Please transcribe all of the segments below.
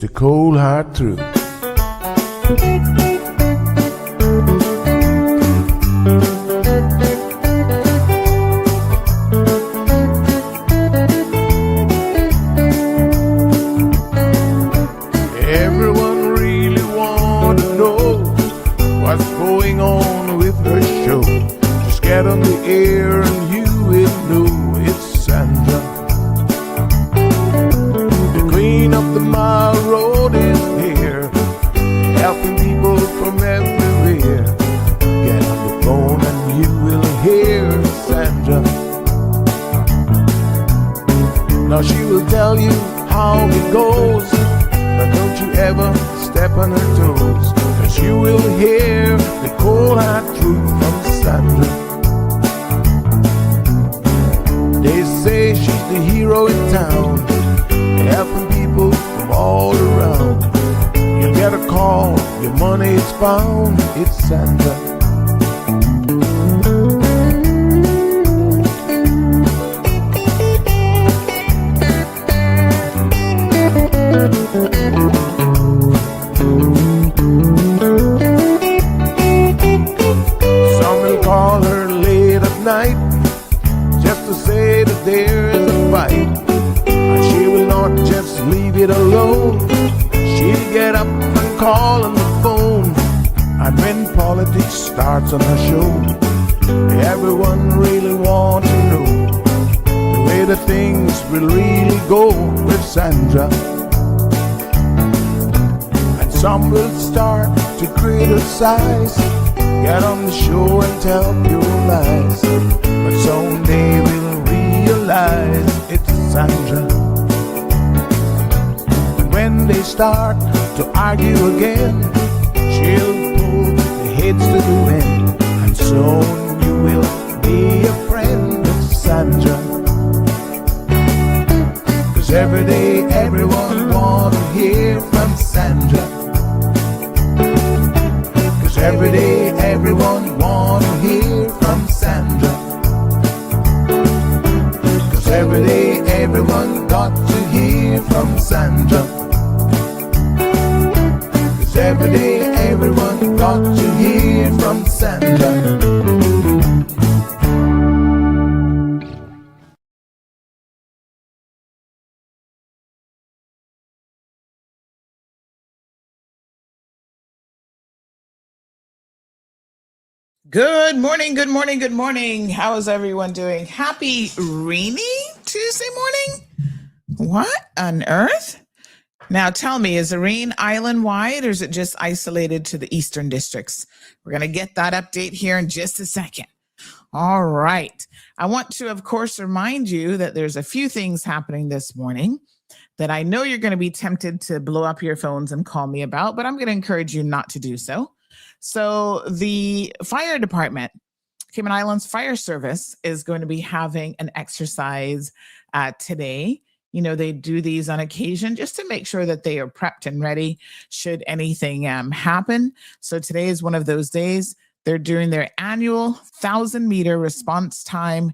The cold hard truth. Everyone really want to know what's going on with her show. Just get on the air and you will know it's Sandra. The queen of the mile road is here, helping people from everywhere. Get on the phone and you will hear Sandra. Now she will tell you how it goes, but don't you ever step on her toes, 'cause you will hear the cold hard truth from Sandra. They say she's the hero in town, helping people from all around. You get a call, your money is found, it's Sandra. Some will call her late at night just to say that there is a fight, and she will not just leave it alone. She'll get up and call on the phone, and when politics starts on her show, everyone really wants to know the way the things will really go with Sandra. And some will start to criticize, get on the show and tell pure lies, but someday we'll realize it's Sandra. And when they start to argue again, she'll pull the heads to the wind, and soon you will be a friend of Sandra. 'Cause every day everyone wants to hear from Sandra. 'Cause every day everyone wants to hear from Sandra. 'Cause every day everyone got to hear from Sandra. 'Cause every day everyone got to hear from Sandra. Good morning, good morning, good morning. How is everyone doing? Happy rainy Tuesday morning? What on earth? Now tell me, is the rain island-wide or is it just isolated to the eastern districts? We're going to get that update here in just a second. All right. I want to, of course, remind you that there's a few things happening this morning that I know you're going to be tempted to blow up your phones and call me about, but I'm going to encourage you not to do so. So the fire department, Cayman Islands Fire Service, is going to be having an exercise today. You know, they do these on occasion just to make sure that they are prepped and ready should anything happen. So today is one of those days. They're doing their annual 1,000-meter response time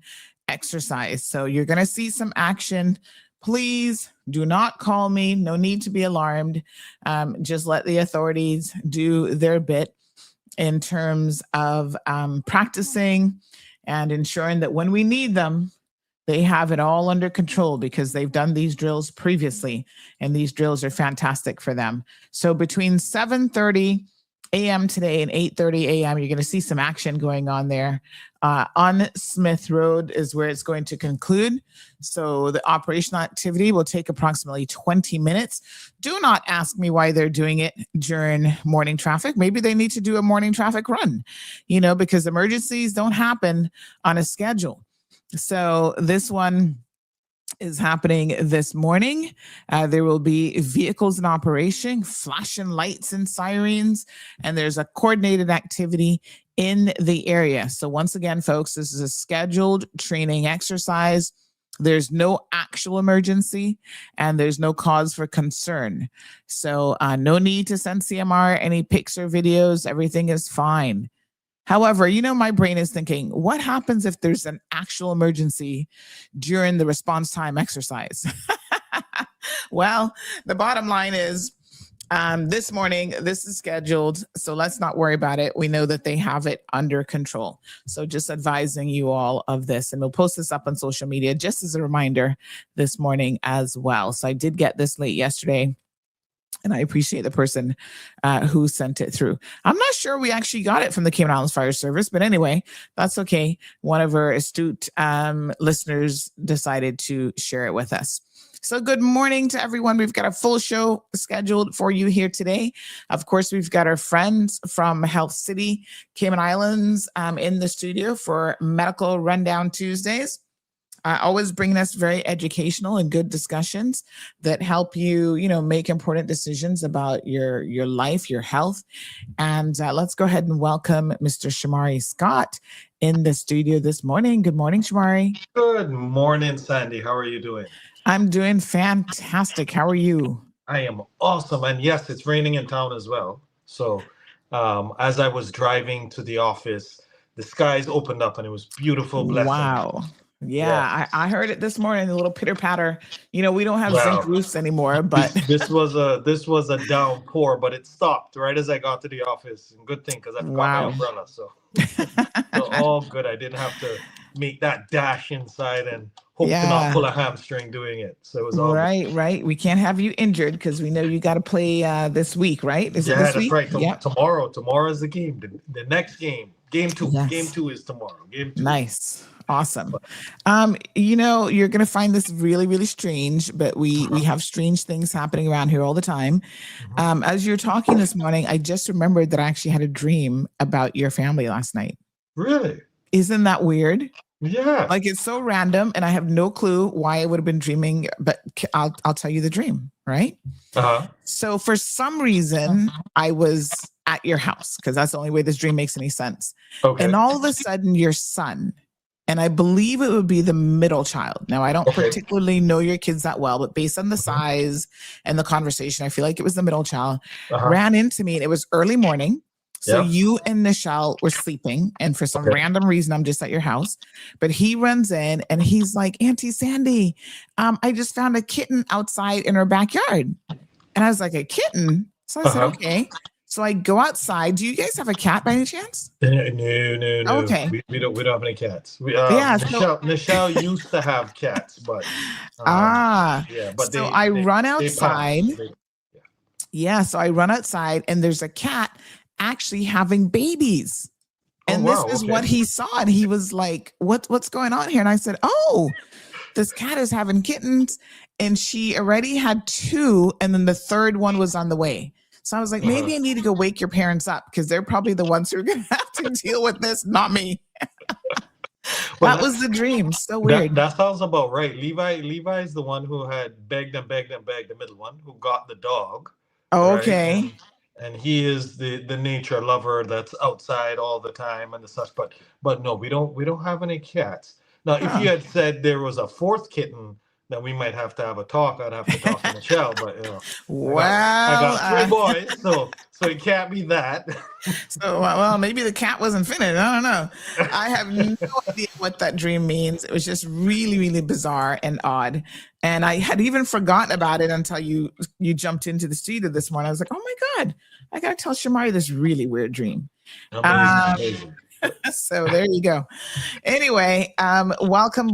exercise. So you're going to see some action. Please do not call me. No need to be alarmed. Just let the authorities do their bit in terms of practicing and ensuring that when we need them, they have it all under control, because they've done these drills previously, and these drills are fantastic for them. So between 7:30 a.m. today and 8:30 a.m., you're going to see some action going on there. On Smith Road is where it's going to conclude. So the operational activity will take approximately 20 minutes. Do not ask me why they're doing it during morning traffic. Maybe they need to do a morning traffic run, you know, because emergencies don't happen on a schedule. So this one is happening this morning. There will be vehicles in operation, flashing lights and sirens, and there's a coordinated activity in the area. So once again, folks, this is a scheduled training exercise. There's no actual emergency and there's no cause for concern. So no need to send CMR any pics or videos. Everything is fine. However, you know, my brain is thinking, what happens if there's an actual emergency during the response time exercise? Well, the bottom line is This morning, this is scheduled, so let's not worry about it. We know that they have it under control. So just advising you all of this, and we'll post this up on social media just as a reminder this morning as well. So I did get this late yesterday, and I appreciate the person who sent it through. I'm not sure we actually got it from the Cayman Islands Fire Service, but anyway, that's okay. One of our astute listeners decided to share it with us. So good morning to everyone. We've got a full show scheduled for you here today. Of course, we've got our friends from Health City, Cayman Islands in the studio for Medical Rundown Tuesdays. Always bringing us very educational and good discussions that help you, make important decisions about your life, your health. And let's go ahead and welcome Mr. Shamari Scott in the studio this morning. Good morning, Shamari. Good morning, Sandy. How are you doing? I'm doing fantastic. How are you? I am awesome. And yes, it's raining in town as well. So as I was driving to the office, the skies opened up and it was beautiful. Blessing. Wow. Yeah, I heard it this morning, a little pitter patter. We don't have zinc roofs anymore, but this was a downpour, but it stopped right as I got to the office. And good thing, because I've got my umbrella. So all good. I didn't have to make that dash inside and hope to not pull a hamstring doing it. So it was all right. We can't have you injured because we know you got to play this week, right? Is it this that's week? Right. Tomorrow is the game. The next game. Game 2. Yes. Game 2 is tomorrow. Game 2. Nice. Awesome. You're going to find this really, really strange, but we have strange things happening around here all the time. As you're talking this morning, I just remembered that I actually had a dream about your family last night. Really? Isn't that weird? Yeah. Like, it's so random, and I have no clue why I would have been dreaming, but I'll tell you the dream, right? So for some reason, I was at your house, because that's the only way this dream makes any sense. Okay. And all of a sudden, your son, and I believe it would be the middle child. Now, I don't particularly know your kids that well, but based on the size and the conversation, I feel like it was the middle child, ran into me, and it was early morning. So you and Nichelle were sleeping, and for some random reason, I'm just at your house. But he runs in, and he's like, Auntie Sandy, I just found a kitten outside in our backyard. And I was like, a kitten? So I said, okay. So I go outside. Do you guys have a cat by any chance? No. Okay. We don't have any cats. Nichelle used to have cats, but but so I run outside. So I run outside, and there's a cat actually having babies. And this is what he saw, and he was like, what's going on here? And I said, this cat is having kittens, and she already had 2, and then the third one was on the way. So I was like, maybe I need to go wake your parents up, because they're probably the ones who are going to have to deal with this, not me. That was the dream. So weird. That sounds about right. Levi is the one who had begged, the middle one, who got the dog. Okay. Right? And he is the nature lover that's outside all the time and the such. But no, we don't have any cats. Now, if you had said there was a 4th kitten, then we might have to have a talk. I'd have to talk to Michelle, but I got 3 boys, so it can't be that. So well, maybe the cat wasn't finished. I don't know. I have no idea what that dream means. It was just really, really bizarre and odd. And I had even forgotten about it until you jumped into the studio this morning. I was like, oh my God, I gotta tell Shamari this really weird dream. Amazing. So there you go. Anyway, welcome.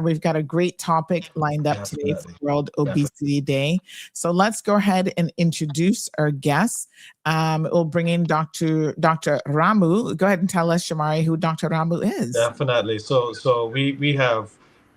We've got a great topic lined up today for World Obesity Day. So let's go ahead and introduce our guests. We'll bring in Dr. Ramu. Go ahead and tell us, Shamari, who Dr. Ramu is. Definitely. So we have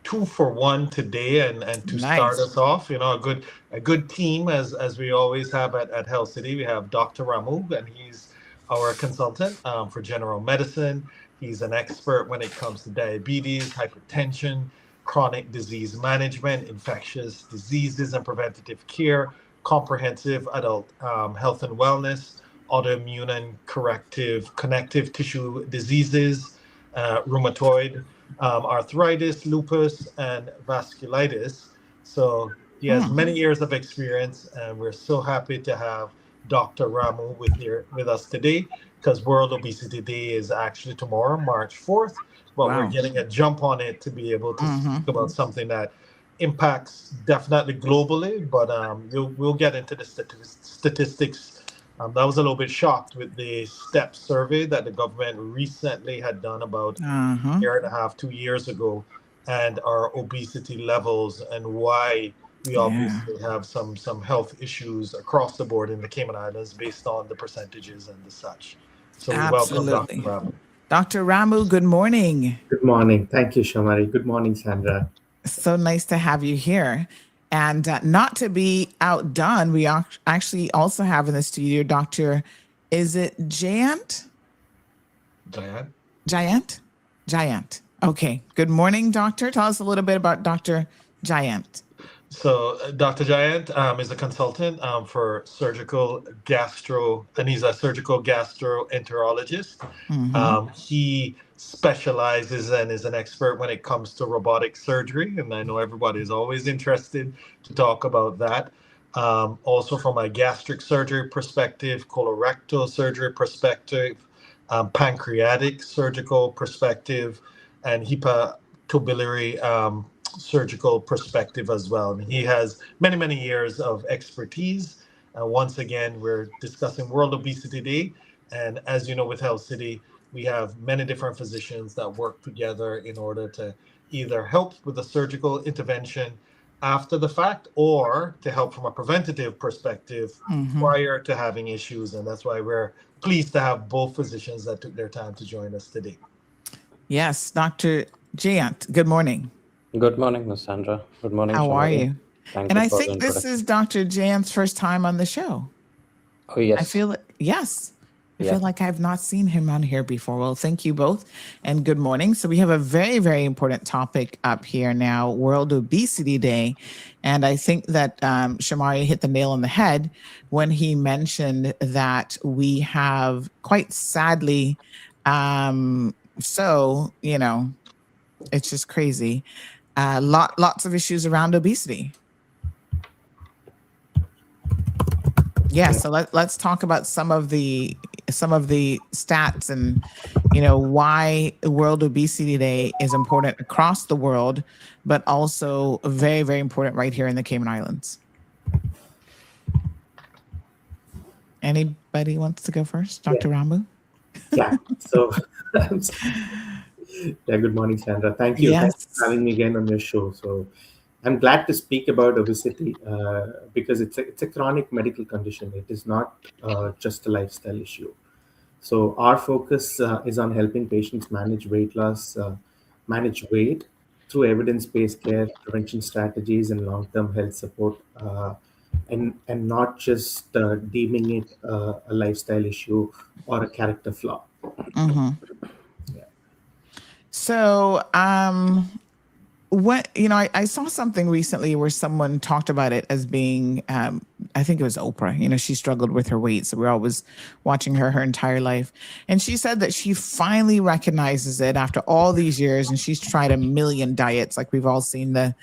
2 for 1 today, and to start us off, a good team as we always have at Health City. We have Dr. Ramu, and he's our consultant for general medicine. He's an expert when it comes to diabetes, hypertension, chronic disease management, infectious diseases and preventative care, comprehensive adult health and wellness, autoimmune and connective tissue diseases, rheumatoid arthritis, lupus, and vasculitis. So he has many years of experience, and we're so happy to have Dr. Ramu with us today, because World Obesity Day is actually tomorrow, March 4th, but we're getting a jump on it to be able to speak about something that impacts definitely globally, but we'll get into the statistics. That was a little bit shocked with the STEP survey that the government recently had done about a year and a half, 2 years ago, and our obesity levels and why we Yeah, obviously have some health issues across the board in the Cayman Islands based on the percentages and the such. So we welcome Dr. absolutely. Ramu. Dr. Ramu, good morning. Good morning. Thank you, Shamari. Good morning, Sandra. So nice to have you here. And not to be outdone, we actually also have in the studio Dr. Is it Jayant? Diane? Jayant. Okay. Good morning, doctor. Tell us a little bit about Dr. Jayant. So Dr. Giant is a consultant for surgical gastro, and he's a surgical gastroenterologist. He specializes and is an expert when it comes to robotic surgery, and I know everybody is always interested to talk about that. Also from a gastric surgery perspective, colorectal surgery perspective, pancreatic surgical perspective, and hepatobiliary surgical perspective as well. And he has many, many years of expertise. Once again, we're discussing World Obesity Day. And as you know, with Health City, we have many different physicians that work together in order to either help with a surgical intervention after the fact or to help from a preventative perspective prior to having issues. And that's why we're pleased to have both physicians that took their time to join us today. Yes, Dr. Jayant, good morning. Good morning, Ms. Sandra. Good morning. How are Shamari. you? Thank And you I for the think this introduction. is Dr. Jayant's first time on the show. Oh, yes. I feel yes. I Yeah. feel like I've not seen him on here before. Well, thank you both and good morning. So we have a very, very important topic up here now, World Obesity Day. And I think that Shamari hit the nail on the head when he mentioned that we have quite sadly, it's just crazy. Lots of issues around obesity. Yeah, so let's talk about some of the stats and why World Obesity Day is important across the world, but also very, very important right here in the Cayman Islands. Anybody wants to go first? Dr. Rambu? Yeah. So, good morning, Sandra. Thank you. Yes. Thanks for having me again on your show. So, I'm glad to speak about obesity because it's a chronic medical condition. It is not just a lifestyle issue. So, our focus is on helping patients manage weight loss, manage weight through evidence-based care, prevention strategies, and long-term health support, and not just deeming it a lifestyle issue or a character flaw. Yeah. So, I saw something recently where someone talked about it as being, I think it was Oprah. She struggled with her weight. So we're always watching her entire life. And she said that she finally recognizes it after all these years. And she's tried a million diets. Like we've all seen the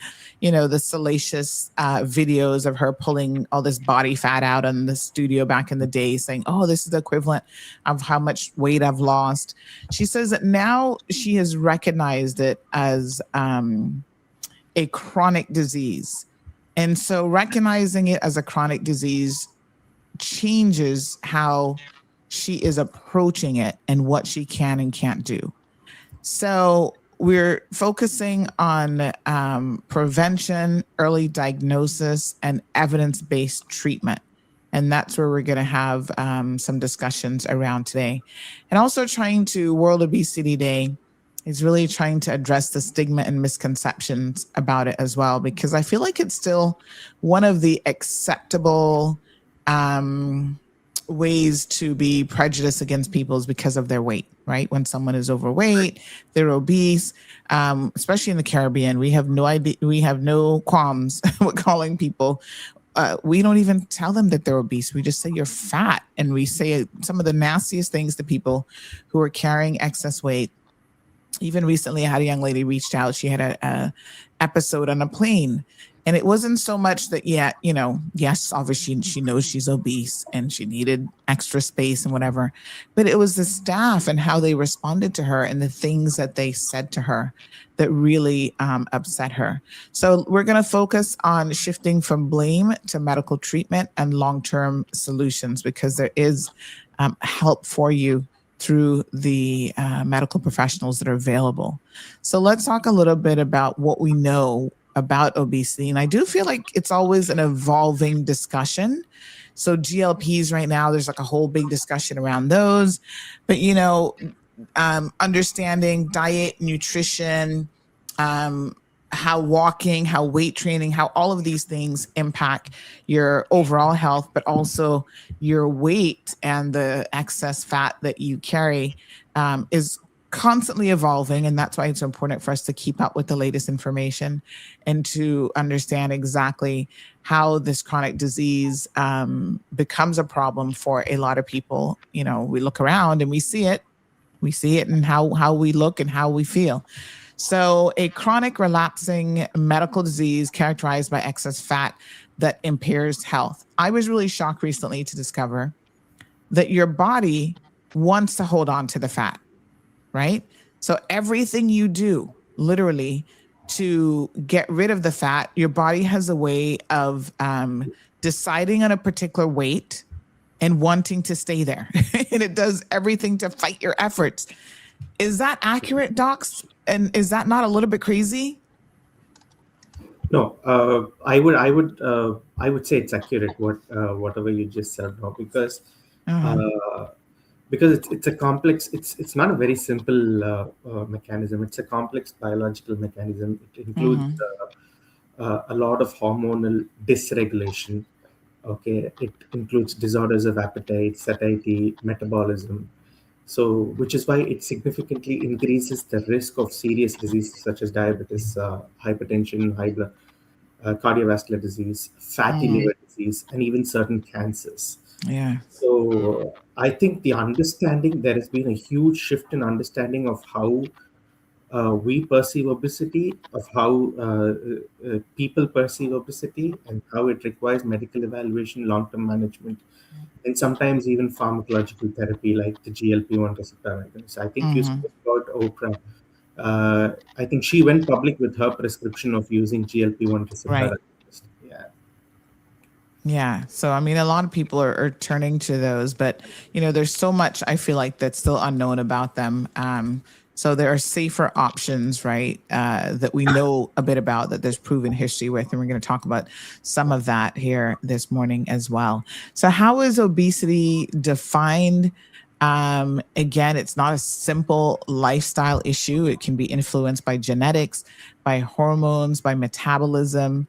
salacious videos of her pulling all this body fat out in the studio back in the day saying, oh, this is the equivalent of how much weight I've lost. She says that now she has recognized it as a chronic disease. And so recognizing it as a chronic disease changes how she is approaching it and what she can and can't do. So we're focusing on prevention, early diagnosis, and evidence-based treatment. And that's where we're going to have some discussions around today. And also World Obesity Day is really trying to address the stigma and misconceptions about it as well, because I feel like it's still one of the acceptable ways to be prejudiced against people is because of their weight, right? When someone is overweight, they're obese, especially in the Caribbean, we have no idea, we have no qualms with calling people. We don't even tell them that they're obese. We just say you're fat. And we say some of the nastiest things to people who are carrying excess weight. Even recently, I had a young lady reached out. She had a episode on a plane And it wasn't so much that, yes, obviously she knows she's obese and she needed extra space and whatever, but it was the staff and how they responded to her and the things that they said to her that really upset her. So we're going to focus on shifting from blame to medical treatment and long-term solutions, because there is help for you through the medical professionals that are available. So let's talk a little bit about what we know about obesity. And I do feel like it's always an evolving discussion. So GLPs right now, there's like a whole big discussion around those. But, understanding diet, nutrition, how walking, how weight training, how all of these things impact your overall health, but also your weight and the excess fat that you carry is constantly evolving. And that's why it's important for us to keep up with the latest information and to understand exactly how this chronic disease becomes a problem for a lot of people. We look around and we see it in how we look and how we feel. So a chronic relapsing medical disease characterized by excess fat that impairs health. I was really shocked recently to discover that your body wants to hold on to the fat, right? So everything you do, literally, to get rid of the fat, your body has a way of deciding on a particular weight and wanting to stay there. And it does everything to fight your efforts. Is that accurate, docs? And is that not a little bit crazy? No, I would say it's accurate. Whatever you just said, no, because it's a complex. It's not a very simple mechanism. It's a complex biological mechanism. It includes a lot of hormonal dysregulation. Okay, it includes disorders of appetite, satiety, metabolism. So, which is why it significantly increases the risk of serious diseases such as diabetes, hypertension, high blood, cardiovascular disease, fatty liver disease, and even certain cancers. Yeah. So, I think there has been a huge shift in understanding of how we perceive obesity, of how people perceive obesity, and how it requires medical evaluation, long-term management, and sometimes even pharmacological therapy like the GLP-1 receptor agonists. I think you spoke about Oprah. I think she went public with her prescription of using GLP-1 receptor agonist. Yeah. So, I mean, a lot of people are turning to those, but, there's so much I feel like that's still unknown about them. So there are safer options, right, that we know a bit about, that there's proven history with. And we're going to talk about some of that here this morning as well. So how is obesity defined? Again, it's not a simple lifestyle issue. It can be influenced by genetics, by hormones, by metabolism,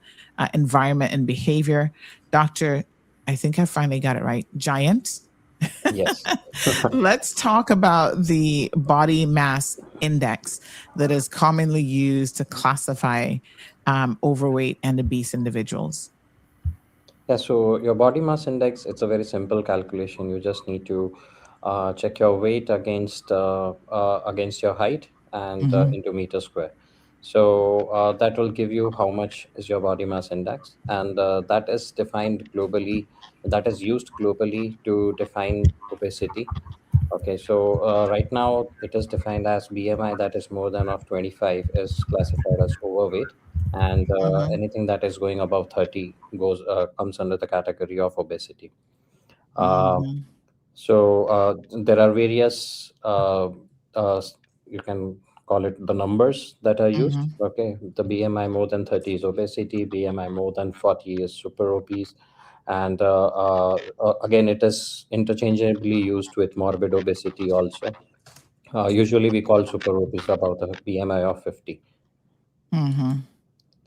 environment, and behavior. Doctor, I think I finally got it right. Giant. Yes. Let's talk about the body mass index that is commonly used to classify overweight and obese individuals. Yeah, so your body mass index, it's a very simple calculation. You just need to check your weight against your height and into meter square. So that will give you how much is your body mass index, and that is defined globally. That is used globally to define obesity. Okay, so right now it is defined as BMI that is more than of 25 is classified as overweight, and anything that is going above 30 comes under the category of obesity. So there are various you can call it the numbers that are used. Okay, the BMI more than 30 is obesity, BMI more than 40 is super obese, and again it is interchangeably used with morbid obesity also. Usually we call super obese about a BMI of 50.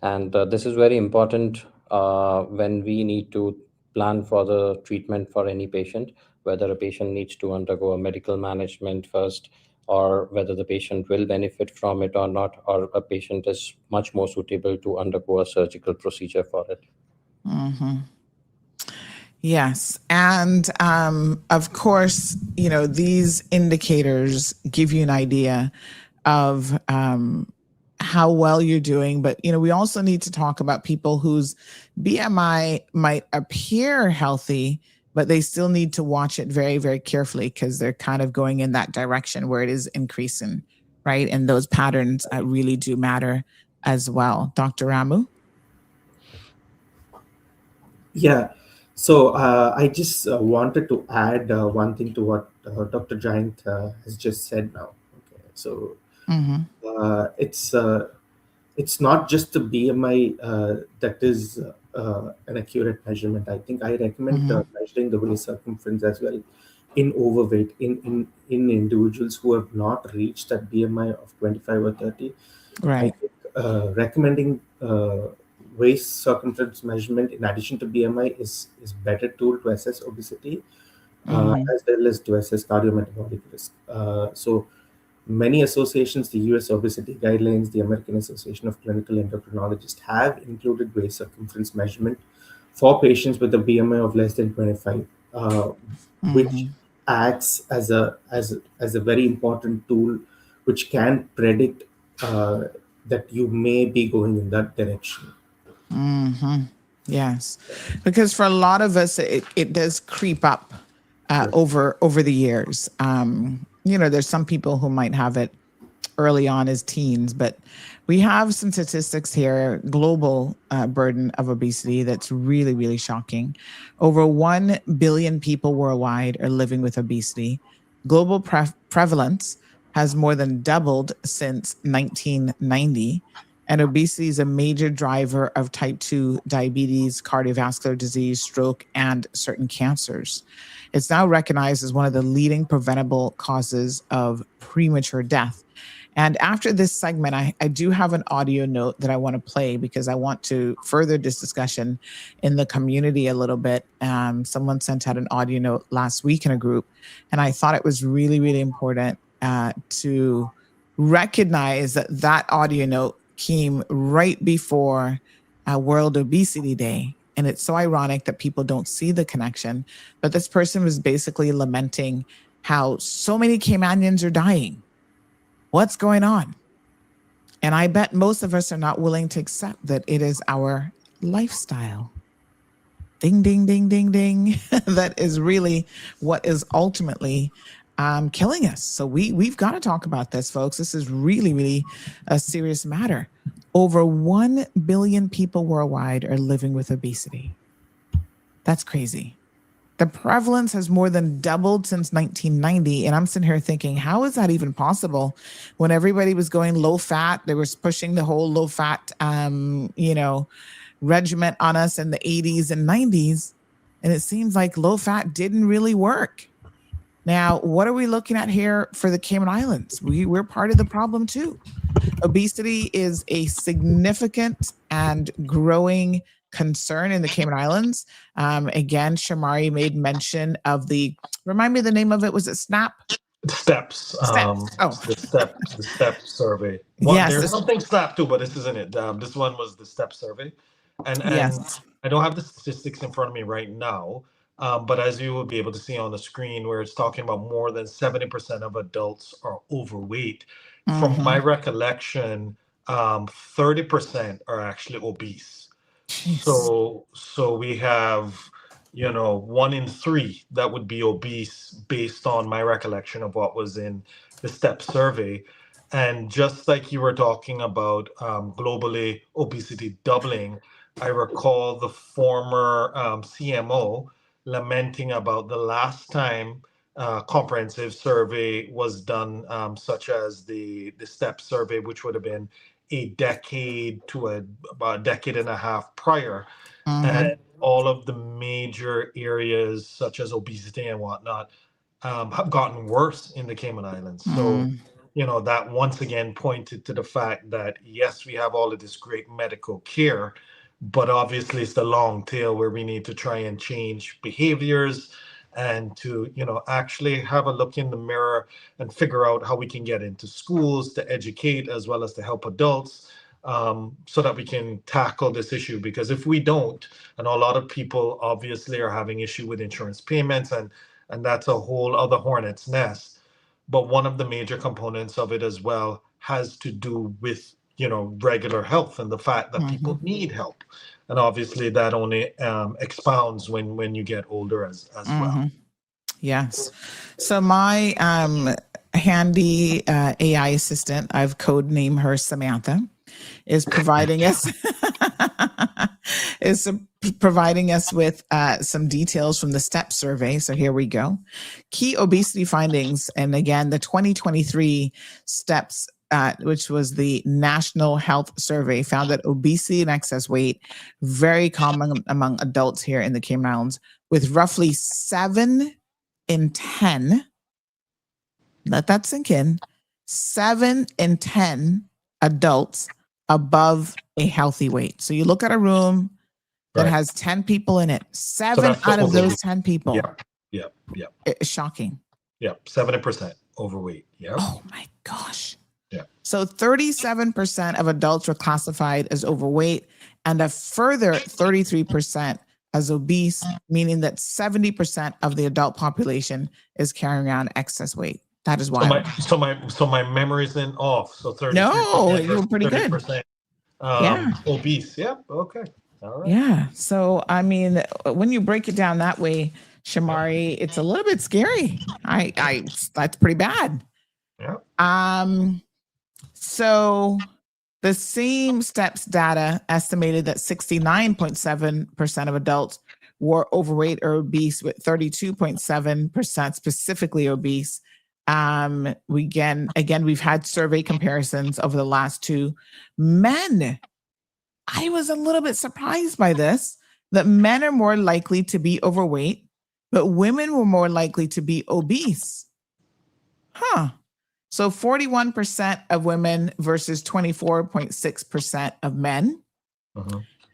And this is very important when we need to plan for the treatment for any patient, whether a patient needs to undergo a medical management first, or whether the patient will benefit from it or not, or a patient is much more suitable to undergo a surgical procedure for it. Yes. And of course, these indicators give you an idea of how well you're doing, but we also need to talk about people whose BMI might appear healthy, but they still need to watch it very, very carefully because they're kind of going in that direction where it is increasing, right? And those patterns really do matter as well. Dr. Ramu? Yeah. So I just wanted to add one thing to what Dr. Giant has just said now. Okay. So Mm-hmm. It's not just the BMI that is an accurate measurement. I think I recommend measuring the waist circumference as well in overweight in individuals who have not reached that BMI of 25 or 30. I Right. think recommending waist circumference measurement in addition to BMI is better tool to assess obesity as well as to assess cardiometabolic risk. So many associations, the US Obesity Guidelines, the American Association of Clinical Endocrinologists have included waist circumference measurement for patients with a BMI of less than 25, which acts as a very important tool which can predict that you may be going in that direction. Yes, because for a lot of us, it does creep up over the years. There's some people who might have it early on as teens, but we have some statistics here, global burden of obesity that's really, really shocking. Over 1 billion people worldwide are living with obesity. Global prevalence has more than doubled since 1990. And obesity is a major driver of type 2 diabetes, cardiovascular disease, stroke, and certain cancers. It's now recognized as one of the leading preventable causes of premature death. And after this segment, I do have an audio note that I want to play because I want to further this discussion in the community a little bit. Someone sent out an audio note last week in a group, and I thought it was really, really important to recognize that that audio note came right before World Obesity Day. And it's so ironic that people don't see the connection. But this person was basically lamenting how so many Caymanians are dying. What's going on? And I bet most of us are not willing to accept that it is our lifestyle. Ding, ding, ding, ding, ding. That is really what is ultimately killing us. So we've got to talk about this, folks. This is really, really a serious matter. Over 1 billion people worldwide are living with obesity. That's crazy. The prevalence has more than doubled since 1990. And I'm sitting here thinking, how is that even possible? When everybody was going low fat, they were pushing the whole low fat, regiment on us in the 80s and 90s. And it seems like low fat didn't really work. Now, what are we looking at here for the Cayman Islands? We're part of the problem too. Obesity is a significant and growing concern in the Cayman Islands. Again, Shamari made mention of remind me the name of it. Was it SNAP? Steps. The step survey. Yes, there's something SNAP too, but this isn't it. This one was the step survey, and yes. I don't have the statistics in front of me right now. But as you will be able to see on the screen, where it's talking about more than 70% of adults are overweight. From my recollection, 30% are actually obese. Jeez. So we have, 1 in 3 that would be obese based on my recollection of what was in the STEP survey. And just like you were talking about globally obesity doubling, I recall the former CMO lamenting about the last time comprehensive survey was done, such as the STEP survey, which would have been a decade to about a decade and a half prior. And all of the major areas, such as obesity and whatnot, have gotten worse in the Cayman Islands. So, that once again pointed to the fact that, yes, we have all of this great medical care, but obviously it's the long tail where we need to try and change behaviors and to, actually have a look in the mirror and figure out how we can get into schools to educate as well as to help adults, so that we can tackle this issue. Because if we don't, and a lot of people obviously are having issue with insurance payments, and that's a whole other hornet's nest. But one of the major components of it as well has to do with regular health and the fact that people need help. And obviously that only expounds when you get older as well. Yes. So my handy AI assistant, I've codenamed her Samantha, is providing us with some details from the STEP survey. So here we go. Key obesity findings, and again, the 2023 STEPS, which was the National Health Survey, found that obesity and excess weight very common among adults here in the Cayman Islands, with roughly 7 in 10. Let that sink in. 7 in 10 adults above a healthy weight. So you look at a room that has 10 people in it. 7 out of those 10 people. Yeah. It's shocking. Yeah, 70% overweight. Yeah. Oh my gosh. Yeah. So 37% of adults were classified as overweight, and a further 33% as obese, meaning that 70% of the adult population is carrying around excess weight. That is wild. So my memory isn't off. So 33%. No, you were pretty good. Obese. Yeah. Okay. All right. Yeah. So I mean, when you break it down that way, Shamari, it's a little bit scary. That's pretty bad. Yeah. So the same STEPS data estimated that 69.7% of adults were overweight or obese, with 32.7% specifically obese. We've had survey comparisons over the last 2. Men, I was a little bit surprised by this, that men are more likely to be overweight, but women were more likely to be obese. So 41% of women versus 24.6% of men.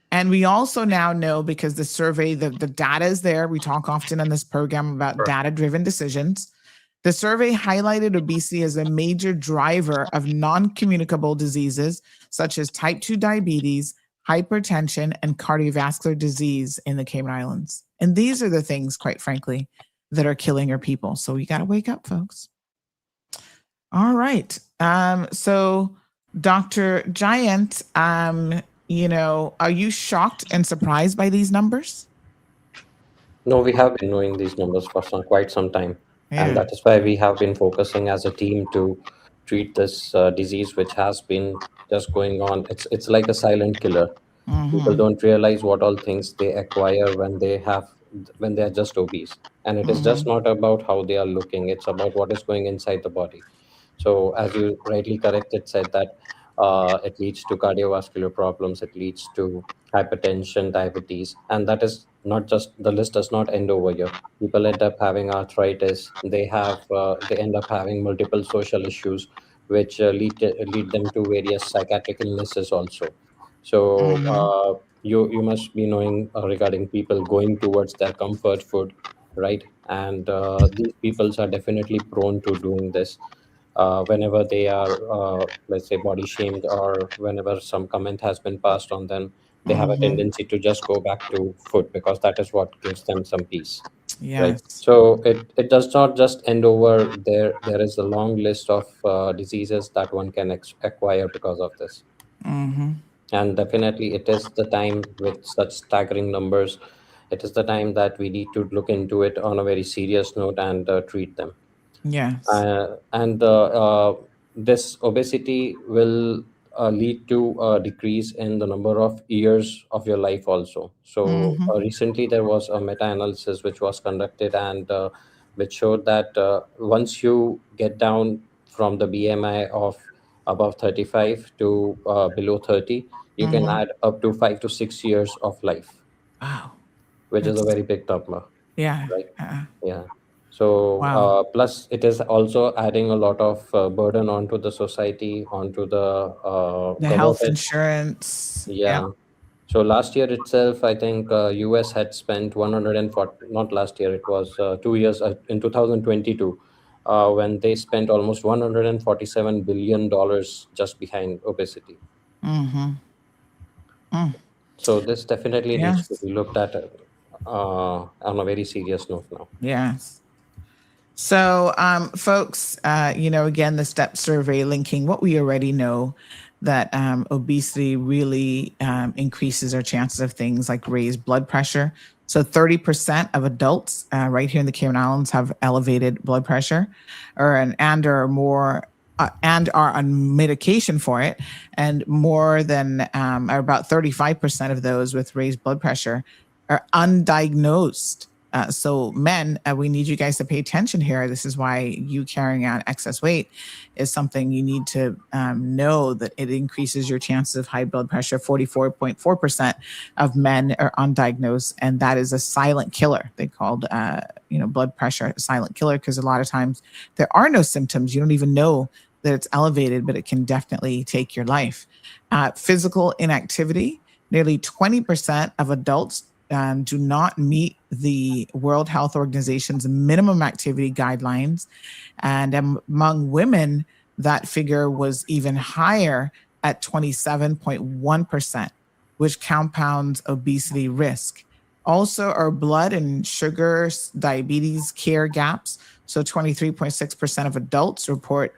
And we also now know, because the survey, the data is there. We talk often on this program about data-driven decisions. The survey highlighted obesity as a major driver of non-communicable diseases such as type 2 diabetes, hypertension, and cardiovascular disease in the Cayman Islands. And these are the things, quite frankly, that are killing our people. So we got to wake up, folks. All right. So Dr. Giant, are you shocked and surprised by these numbers? No, we have been knowing these numbers for quite some time. Yeah. And that is why we have been focusing as a team to treat this disease, which has been just going on. It's like a silent killer. People don't realize what all things they acquire when they are just obese. And it is just not about how they are looking. It's about what is going inside the body. So as you rightly corrected, said that it leads to cardiovascular problems, it leads to hypertension, diabetes, and that is not just, the list does not end over here. People end up having arthritis. They end up having multiple social issues, which lead them to various psychiatric illnesses also. So you must be knowing regarding people going towards their comfort food, right? And these peoples are definitely prone to doing this. Whenever they are, let's say, body shamed, or whenever some comment has been passed on them, they have a tendency to just go back to food, because that is what gives them some peace. Yes. Right. So it does not just end over there. There is a long list of diseases that one can acquire because of this. And definitely it is the time, with such staggering numbers, it is the time that we need to look into it on a very serious note and treat them. Yes. And this obesity will lead to a decrease in the number of years of your life also. So recently there was a meta-analysis which was conducted, and which showed that once you get down from the BMI of above 35 to below 30, you can add up to 5 to 6 years of life. Wow. Which is a very big number. Yeah. Right? Yeah. So plus it is also adding a lot of burden onto the society, onto the health insurance. Yeah. So last year itself, I think US had spent 140, not last year, it was 2 years in 2022, when they spent almost $147 billion just behind obesity. So this definitely needs to be looked at on a very serious note now. Yes. So, folks, again, the STEP survey linking what we already know, that obesity really increases our chances of things like raised blood pressure. So 30% of adults right here in the Cayman Islands have elevated blood pressure, and are more and are on medication for it, and more than or about 35% of those with raised blood pressure are undiagnosed. So men, we need you guys to pay attention here. This is why you carrying on excess weight is something you need to know, that it increases your chances of high blood pressure. 44.4% of men are undiagnosed, and that is a silent killer. They called blood pressure a silent killer, because a lot of times there are no symptoms. You don't even know that it's elevated, but it can definitely take your life. Physical inactivity. Nearly 20% of adults do not meet the World Health Organization's minimum activity guidelines. And among women, that figure was even higher at 27.1%, which compounds obesity risk. Also, our blood and sugar diabetes care gaps. So 23.6% of adults report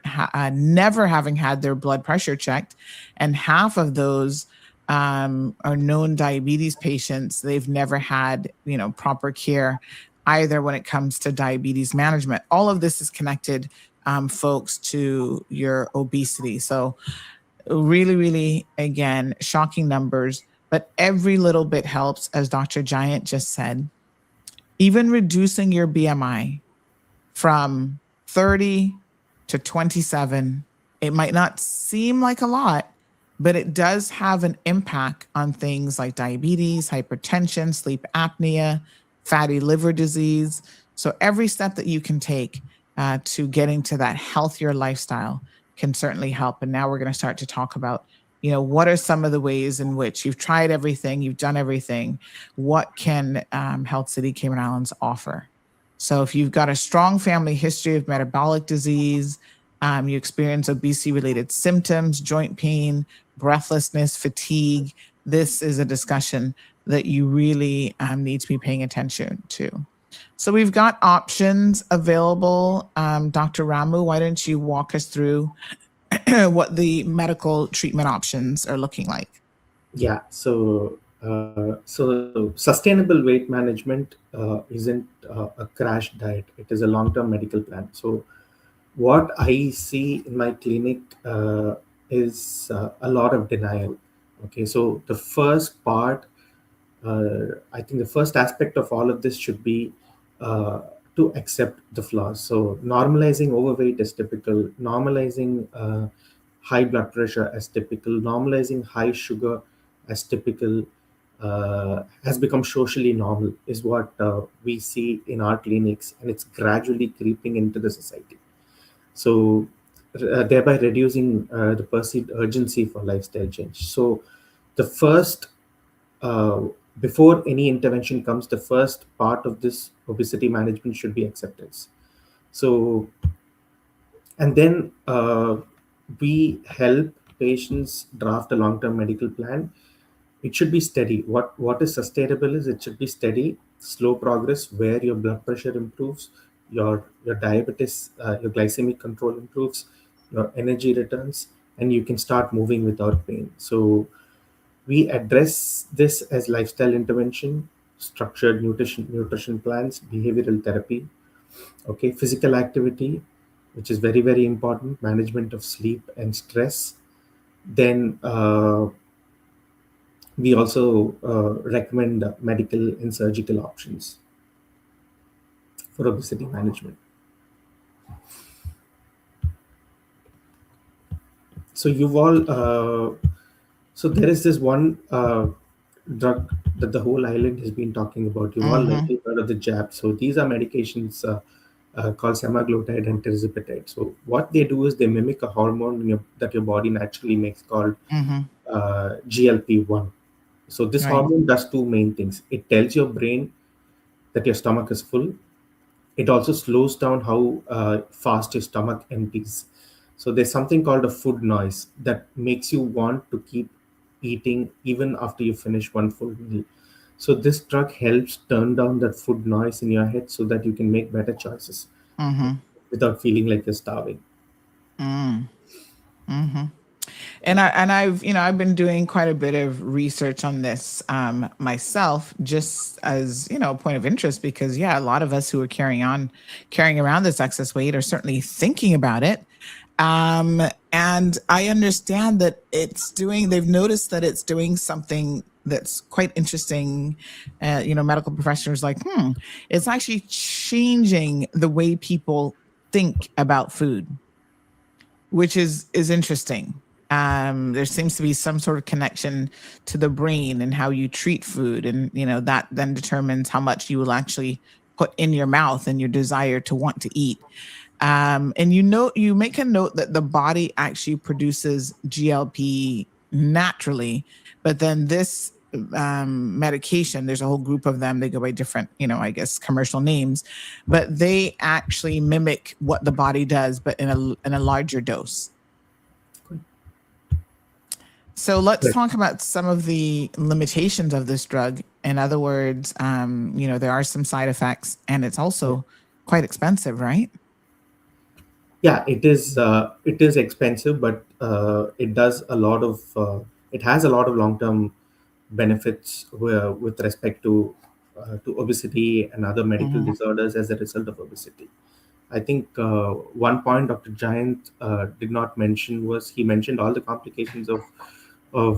never having had their blood pressure checked, and half of those are known diabetes patients. They've never had, proper care either when it comes to diabetes management. All of this is connected, folks, to your obesity. So really, really, again, shocking numbers, but every little bit helps, as Dr. Giant just said. Even reducing your BMI from 30 to 27, it might not seem like a lot, but it does have an impact on things like diabetes, hypertension, sleep apnea, fatty liver disease. So every step that you can take to getting to that healthier lifestyle can certainly help. And now we're going to start to talk about, what are some of the ways in which you've tried everything, you've done everything. What can Health City Cayman Islands offer? So if you've got a strong family history of metabolic disease, you experience obesity-related symptoms, joint pain, breathlessness, fatigue, this is a discussion that you really need to be paying attention to. So we've got options available. Dr. Ramu, why don't you walk us through what the medical treatment options are looking like? Yeah, so sustainable weight management isn't a crash diet. It is a long-term medical plan. So what I see in my clinic is a lot of denial. Okay, so the first part, I think the first aspect of all of this should be to accept the flaws. So normalizing overweight is typical, normalizing high blood pressure as typical, normalizing high sugar as typical, has become socially normal, is what we see in our clinics, and it's gradually creeping into the society. So thereby reducing the perceived urgency for lifestyle change. So the first, before any intervention comes, the first part of this obesity management should be acceptance. So, and then we help patients draft a long-term medical plan. It should be steady. What is sustainable is it should be steady, slow progress, where your blood pressure improves, your diabetes, your glycemic control improves, your energy returns, and you can start moving without pain. So we address this as lifestyle intervention, structured nutrition plans, behavioral therapy, okay, physical activity, which is very, very important, management of sleep and stress. Then we also recommend medical and surgical options for obesity management. So you've all, so there is this one drug that the whole island has been talking about. You've all likely heard of the jab. So these are medications called semaglutide and tirzepatide. So what they do is they mimic a hormone that your body naturally makes called GLP-1. So this hormone does two main things. It tells your brain that your stomach is full. It also slows down how fast your stomach empties. So there's something called a food noise that makes you want to keep eating even after you finish one full meal. So this drug helps turn down that food noise in your head so that you can make better choices without feeling like you're starving. I've been doing quite a bit of research on this myself, just as a point of interest, because a lot of us who are carrying around this excess weight are certainly thinking about it. And I understand that they've noticed that it's doing something that's quite interesting. Medical professionals like, it's actually changing the way people think about food, which is interesting. There seems to be some sort of connection to the brain and how you treat food, and that then determines how much you will actually put in your mouth and your desire to want to eat. And you make a note that the body actually produces GLP naturally, but then this medication, there's a whole group of them. They go by different, I guess, commercial names, but they actually mimic what the body does, but in a larger dose. So let's talk about some of the limitations of this drug. In other words, there are some side effects, and it's also quite expensive, right? Yeah, it is. It is expensive, but it does a lot of. It has a lot of long-term benefits with respect to obesity and other medical disorders as a result of obesity. I think one point Dr. Giant did not mention was he mentioned all the complications of uh,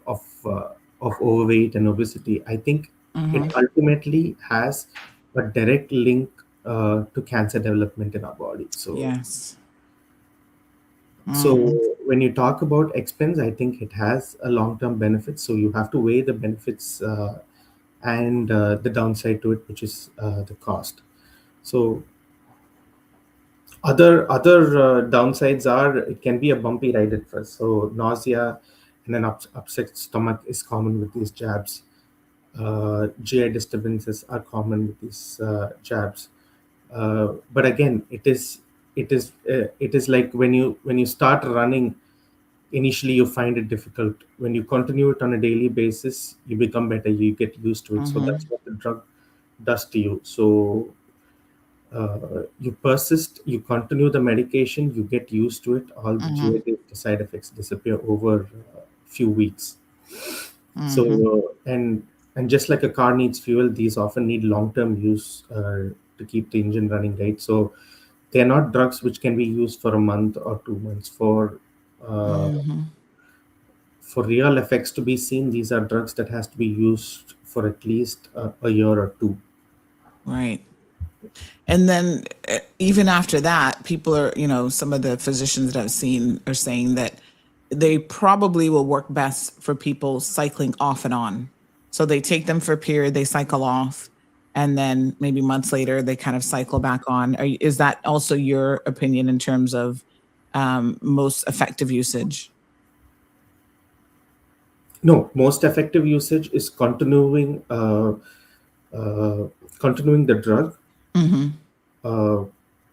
of uh, of overweight and obesity. I think it ultimately has a direct link to cancer development in our body. Yes. So when you talk about expense, I think it has a long-term benefit. So you have to weigh the benefits and the downside to it, which is the cost. So other downsides are it can be a bumpy ride at first. So nausea and an upset stomach is common with these jabs. GI disturbances are common with these jabs. But again, it is like when you start running, initially you find it difficult. When you continue it on a daily basis, you become better, you get used to it. So that's what the drug does to you. So you persist, you continue the medication, you get used to it, all the GI side effects disappear over a few weeks. So and just like a car needs fuel, these often need long-term use to keep the engine running, right? So they're not drugs which can be used for a month or 2 months. Uh, for real effects to be seen, these are drugs that has to be used for at least a year or two. Right. And then even after that, people are, some of the physicians that I've seen are saying that they probably will work best for people cycling off and on. So they take them for a period, they cycle off, and then maybe months later, they kind of cycle back on. Is that also your opinion in terms of most effective usage? No, most effective usage is continuing the drug.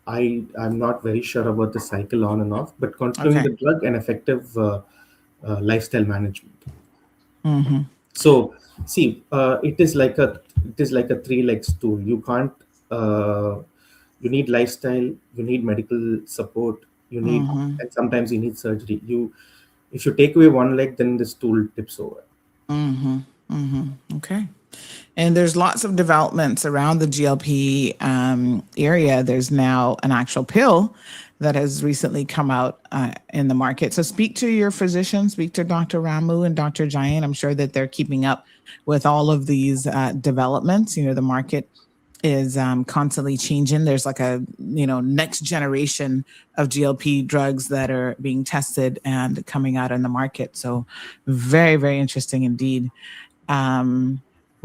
I'm not very sure about the cycle on and off, but continuing Okay. the drug and effective lifestyle management. So see, it is like a three-leg stool. You can't. You need lifestyle. You need medical support. You need, and sometimes you need surgery. If you take away one leg, then the stool tips over. Okay. And there's lots of developments around the GLP area. There's now an actual pill that has recently come out in the market. So speak to your physician, speak to Dr. Ramu and Dr. Jain. I'm sure that they're keeping up with all of these developments. The market is constantly changing. There's like a next generation of GLP drugs that are being tested and coming out in the market. So very, very interesting indeed.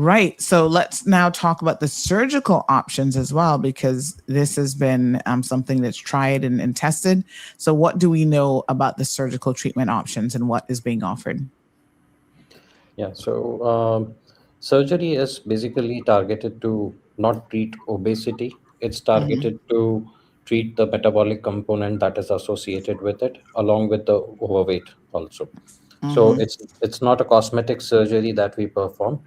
Right. So let's now talk about the surgical options as well, because this has been something that's tried and tested. So what do we know about the surgical treatment options and what is being offered? Yeah, so surgery is basically targeted to not treat obesity. It's targeted to treat the metabolic component that is associated with it, along with the overweight also. So it's not a cosmetic surgery that we perform,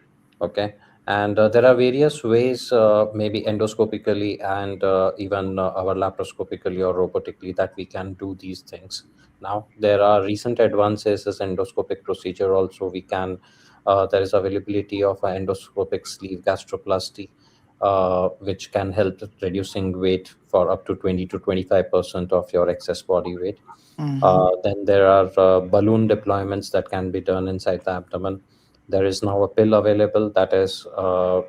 okay? And there are various ways, maybe endoscopically and even our laparoscopically or robotically, that we can do these things. Now, there are recent advances as endoscopic procedure also. We can, there is availability of an endoscopic sleeve gastroplasty, which can help reducing weight for up to 20 to 25% of your excess body weight. Then there are balloon deployments that can be done inside the abdomen. There is now a pill available that is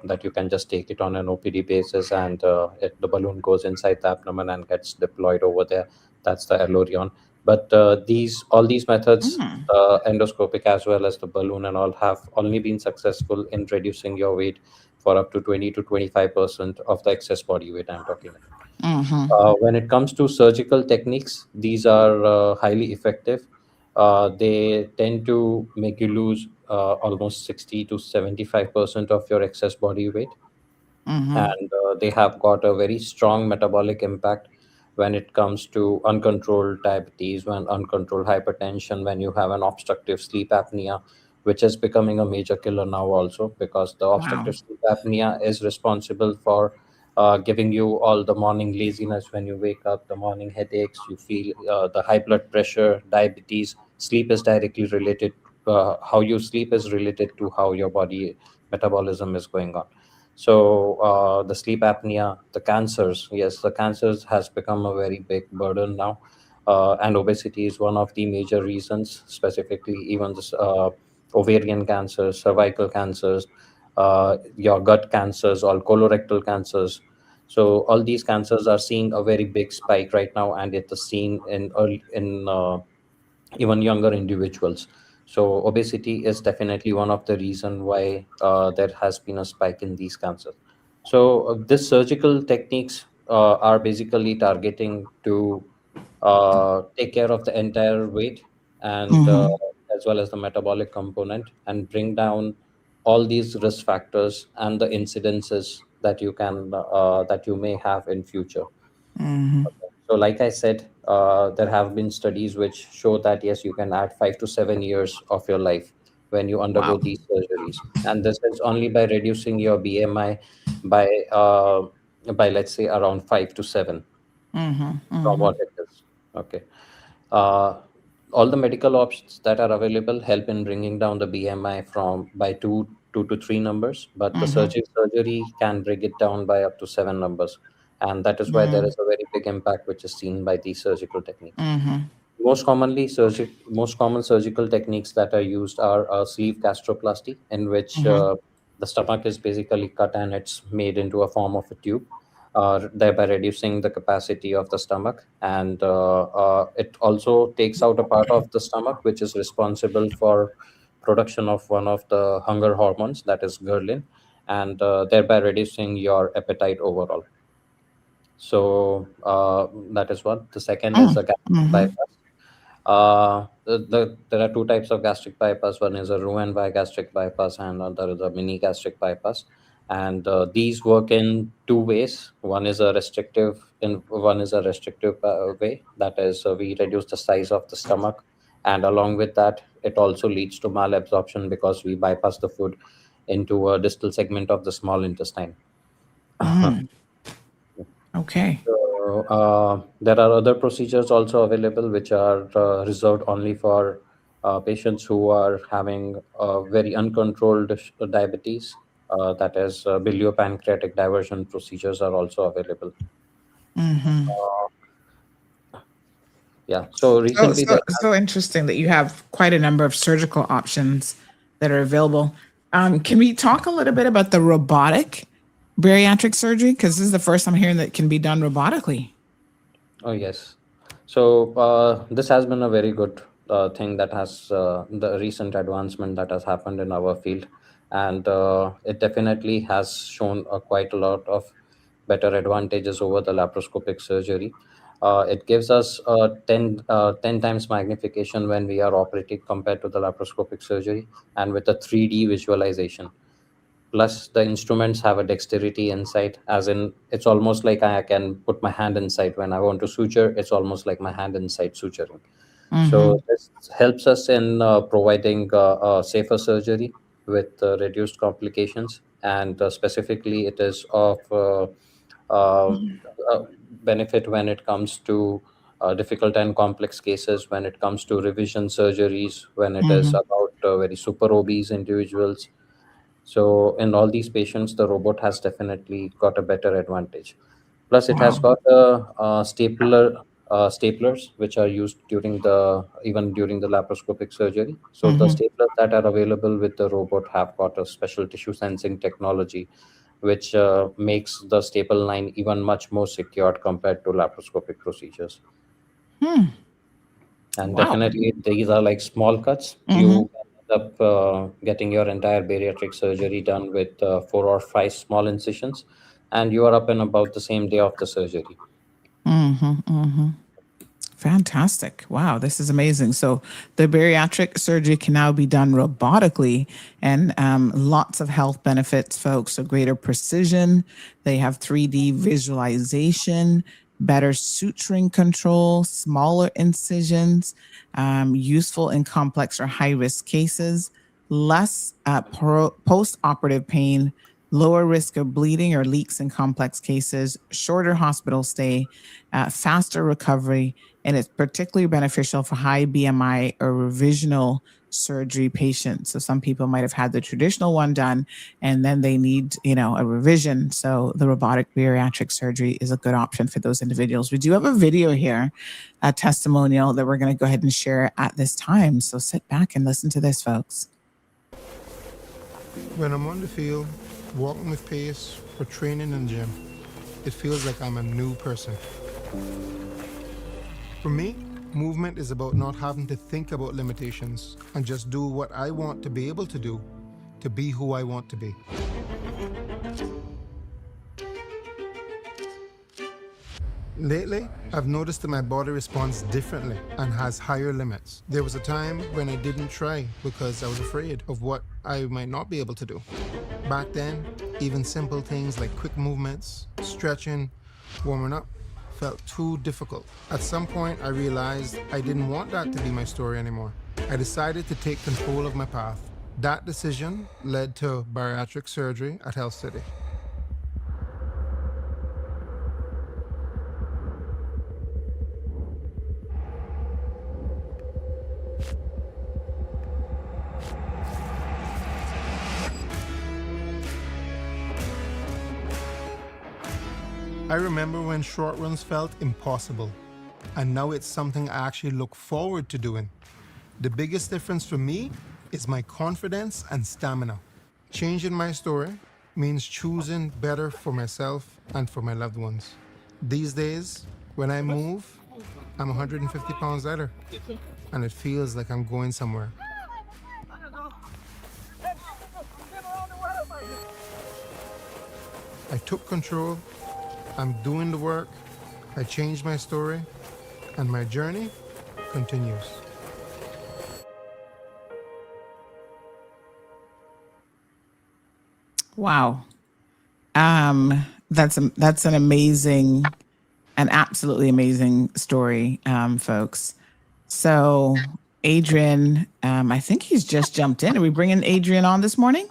that you can just take it on an OPD basis, and the balloon goes inside the abdomen and gets deployed over there. That's the Allurion. But these all these methods, Mm. endoscopic as well as the balloon and all, have only been successful in reducing your weight for up to 20 to 25% of the excess body weight I'm talking about. When it comes to surgical techniques, these are highly effective. They tend to make you lose almost 60 to 75% of your excess body weight, and they have got a very strong metabolic impact when it comes to uncontrolled diabetes, when uncontrolled hypertension, when you have an obstructive sleep apnea, which is becoming a major killer now also, because the Wow. obstructive sleep apnea is responsible for giving you all the morning laziness when you wake up, the morning headaches, you feel the high blood pressure, diabetes. Sleep is directly related. How you sleep is related to how your body metabolism is going on. So the sleep apnea, the cancers, yes, the cancers has become a very big burden now, and obesity is one of the major reasons. Specifically, even this ovarian cancers, cervical cancers, your gut cancers, all colorectal cancers. So all these cancers are seeing a very big spike right now, and it is seen in early, in even younger individuals. So obesity is definitely one of the reason why there has been a spike in these cancers. So this surgical techniques are basically targeting to take care of the entire weight, and as well as the metabolic component, and bring down all these risk factors and the incidences that you can that you may have in future. So, like I said, there have been studies which show that yes, you can add 5 to 7 years of your life when you undergo Wow. these surgeries, and this is only by reducing your BMI by uh, by, let's say, around 5 to 7 from what it is. Okay. Uh, all the medical options that are available help in bringing down the BMI from by two to three numbers, but the surgery can bring it down by up to seven numbers, and that is why there is a very big impact which is seen by these surgical techniques. Most common surgical techniques that are used are sleeve gastroplasty, in which the stomach is basically cut and it's made into a form of a tube, thereby reducing the capacity of the stomach. And it also takes out a part of the stomach which is responsible for production of one of the hunger hormones, that is ghrelin, and thereby reducing your appetite overall. So that is what. The second is the gastric bypass. There are two types of gastric bypass. One is a Roux-en-Y gastric bypass, and another is a mini gastric bypass. And these work in two ways. One is a restrictive way. That is, we reduce the size of the stomach, and along with that, it also leads to malabsorption because we bypass the food into a distal segment of the small intestine. Okay. So, there are other procedures also available which are reserved only for patients who are having very uncontrolled diabetes. That is, biliopancreatic diversion procedures are also available. Uh, yeah. So So, recently so, there so interesting that you have quite a number of surgical options that are available. Can we talk a little bit about the robotic bariatric surgery? Because this is the first I'm hearing that it can be done robotically. Oh, yes. So this has been a very good thing that has the recent advancement that has happened in our field, and it definitely has shown quite a lot of better advantages over the laparoscopic surgery. It gives us 10 times magnification when we are operating compared to the laparoscopic surgery, and with a 3D visualization. Plus the instruments have a dexterity inside, as in it's almost like I can put my hand inside when I want to suture. It's almost like my hand inside suturing. So this helps us in providing safer surgery. with reduced complications, and specifically it is of benefit when it comes to difficult and complex cases, when it comes to revision surgeries, when it is about very super obese individuals. So in all these patients, the robot has definitely got a better advantage. Plus, it has Wow. got staplers which are used even during the laparoscopic surgery. So the staplers that are available with the robot have got a special tissue sensing technology, which makes the staple line even much more secured compared to laparoscopic procedures. And Wow. definitely, these are like small cuts. You end up getting your entire bariatric surgery done with 4 or 5 small incisions, and you are up and about the same day of the surgery. Fantastic. Wow, this is amazing. So the bariatric surgery can now be done robotically, and lots of health benefits, folks. So greater precision. They have 3D visualization, better suturing control, smaller incisions, useful in complex or high-risk cases, less post-operative pain, lower risk of bleeding or leaks in complex cases, shorter hospital stay, faster recovery, and it's particularly beneficial for high BMI or revisional surgery patients. So some people might have had the traditional one done and then they need, a revision. So the robotic bariatric surgery is a good option for those individuals. We do have a video here, a testimonial that we're going to go ahead and share at this time. So sit back and listen to this, folks. When I'm on the field, walking with pace, or training in the gym, it feels like I'm a new person. For me, movement is about not having to think about limitations and just do what I want to be able to do, to be who I want to be. Lately, I've noticed that my body responds differently and has higher limits. There was a time when I didn't try because I was afraid of what I might not be able to do. Back then, even simple things like quick movements, stretching, warming up, felt too difficult. At some point, I realized I didn't want that to be my story anymore. I decided to take control of my path. That decision led to bariatric surgery at Health City. I remember when short runs felt impossible, and now it's something I actually look forward to doing. The biggest difference for me is my confidence and stamina. Changing my story means choosing better for myself and for my loved ones. These days, when I move, I'm 150 pounds lighter, and it feels like I'm going somewhere. I took control, I'm doing the work, I changed my story, and my journey continues. Wow. That's an amazing, an absolutely amazing story, folks. So Adrian, I think he's just jumped in. Are we bringing Adrian on this morning?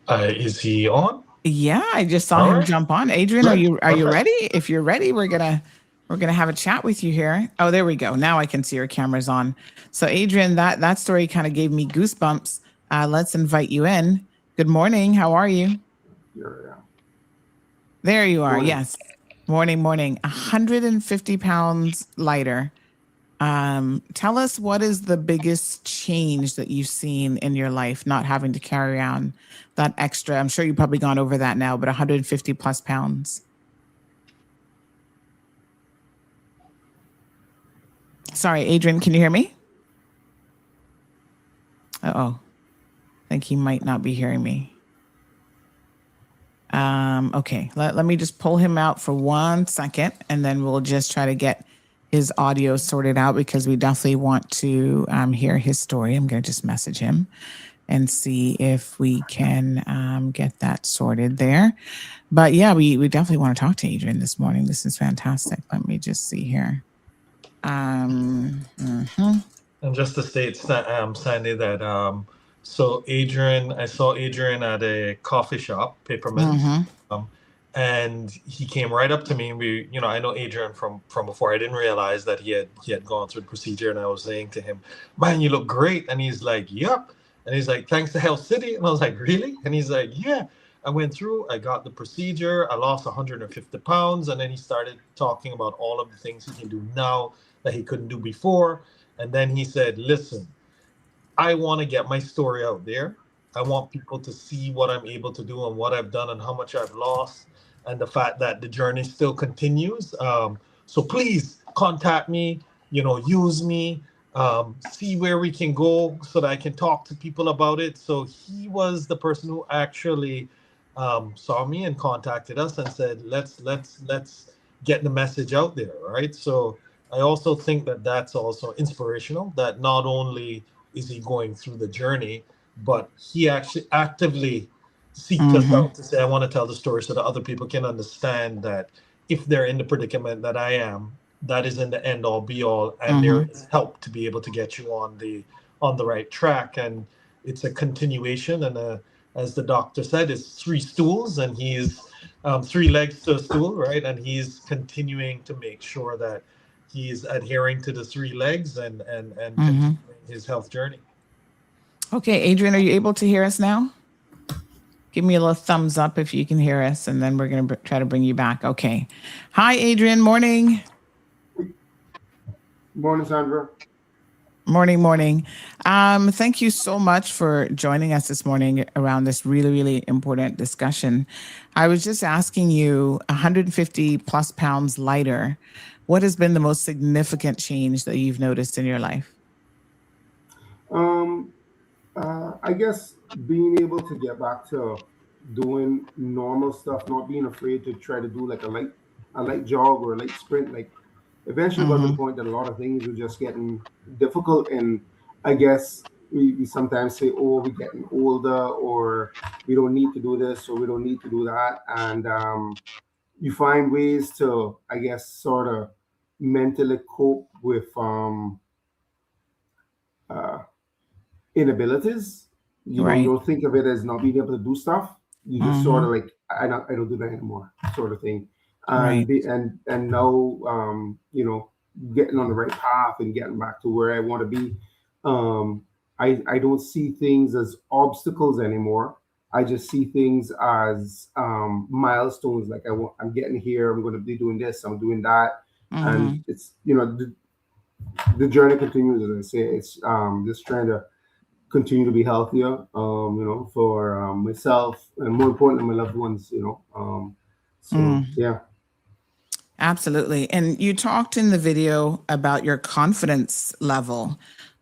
Is he on? Yeah, I just saw him jump on. Adrian, Good. are you ready? If you're ready, we're gonna have a chat with you here. Oh, there we go. Now I can see your camera's on. So Adrian, that story kind of gave me goosebumps. Let's invite you in. Good morning. How are you? There you are. Morning. Yes. Morning. 150 pounds lighter. Tell us, what is the biggest change that you've seen in your life, not having to carry on that extra? I'm sure you've probably gone over that now, but 150 plus pounds. Sorry, Adrian, can you hear me? Uh-oh. I think he might not be hearing me. Okay, let me just pull him out for 1 second, and then we'll just try to get his audio sorted out, because we definitely want to hear his story. I'm going to just message him and see if we can get that sorted there. But yeah, we definitely want to talk to Adrian this morning. This is fantastic. Let me just see here. And just to state, Sandy, that So I saw Adrian at a coffee shop, Paperman's, um, and he came right up to me. And I know Adrian from before. I didn't realize that he had gone through the procedure, and I was saying to him, "Man, you look great." And he's like, "Yep." And he's like, "Thanks to Health City." And I was like, "Really?" And he's like, "Yeah." I went through. I got the procedure. I lost 150 pounds, and then he started talking about all of the things he can do now that he couldn't do before. And then he said, "Listen, I want to get my story out there. I want people to see what I'm able to do and what I've done and how much I've lost and the fact that the journey still continues. So please contact me, use me, see where we can go so that I can talk to people about it." So he was the person who actually saw me and contacted us and said, let's get the message out there, right? So I also think that that's also inspirational, that not only is he going through the journey, but he actually actively seeks us out to say, "I want to tell the story so that other people can understand that if they're in the predicament that I am, that isn't the end all be all, and there is help to be able to get you on the right track." And it's a continuation, and as the doctor said, it's three stools, and he's three legs to a stool, right? And he's continuing to make sure that he's adhering to the three legs and continuing his health journey. Okay, Adrian, are you able to hear us now? Give me a little thumbs up if you can hear us, and then we're going to try to bring you back. Okay. Hi, Adrian. Morning. Morning, Sandra. Morning. Thank you so much for joining us this morning around this really, really important discussion. I was just asking you, 150 plus pounds lighter, what has been the most significant change that you've noticed in your life? I guess being able to get back to doing normal stuff, not being afraid to try to do like a light jog or a light sprint. Like eventually got to the point that a lot of things were just getting difficult, and I guess we sometimes say, "Oh, we're getting older," or "We don't need to do this," or "We don't need to do that," and you find ways to, I guess, sort of mentally cope with uh, inabilities. You don't think of it as not being able to do stuff. You just sort of like, I don't do that anymore, sort of thing. And and now getting on the right path and getting back to where I want to be. I don't see things as obstacles anymore. I just see things as milestones. Like I'm getting here. I'm going to be doing this. I'm doing that, and it's the journey continues. As I say, it's just trying to continue to be healthier, for myself and more importantly, my loved ones, yeah. Absolutely. And you talked in the video about your confidence level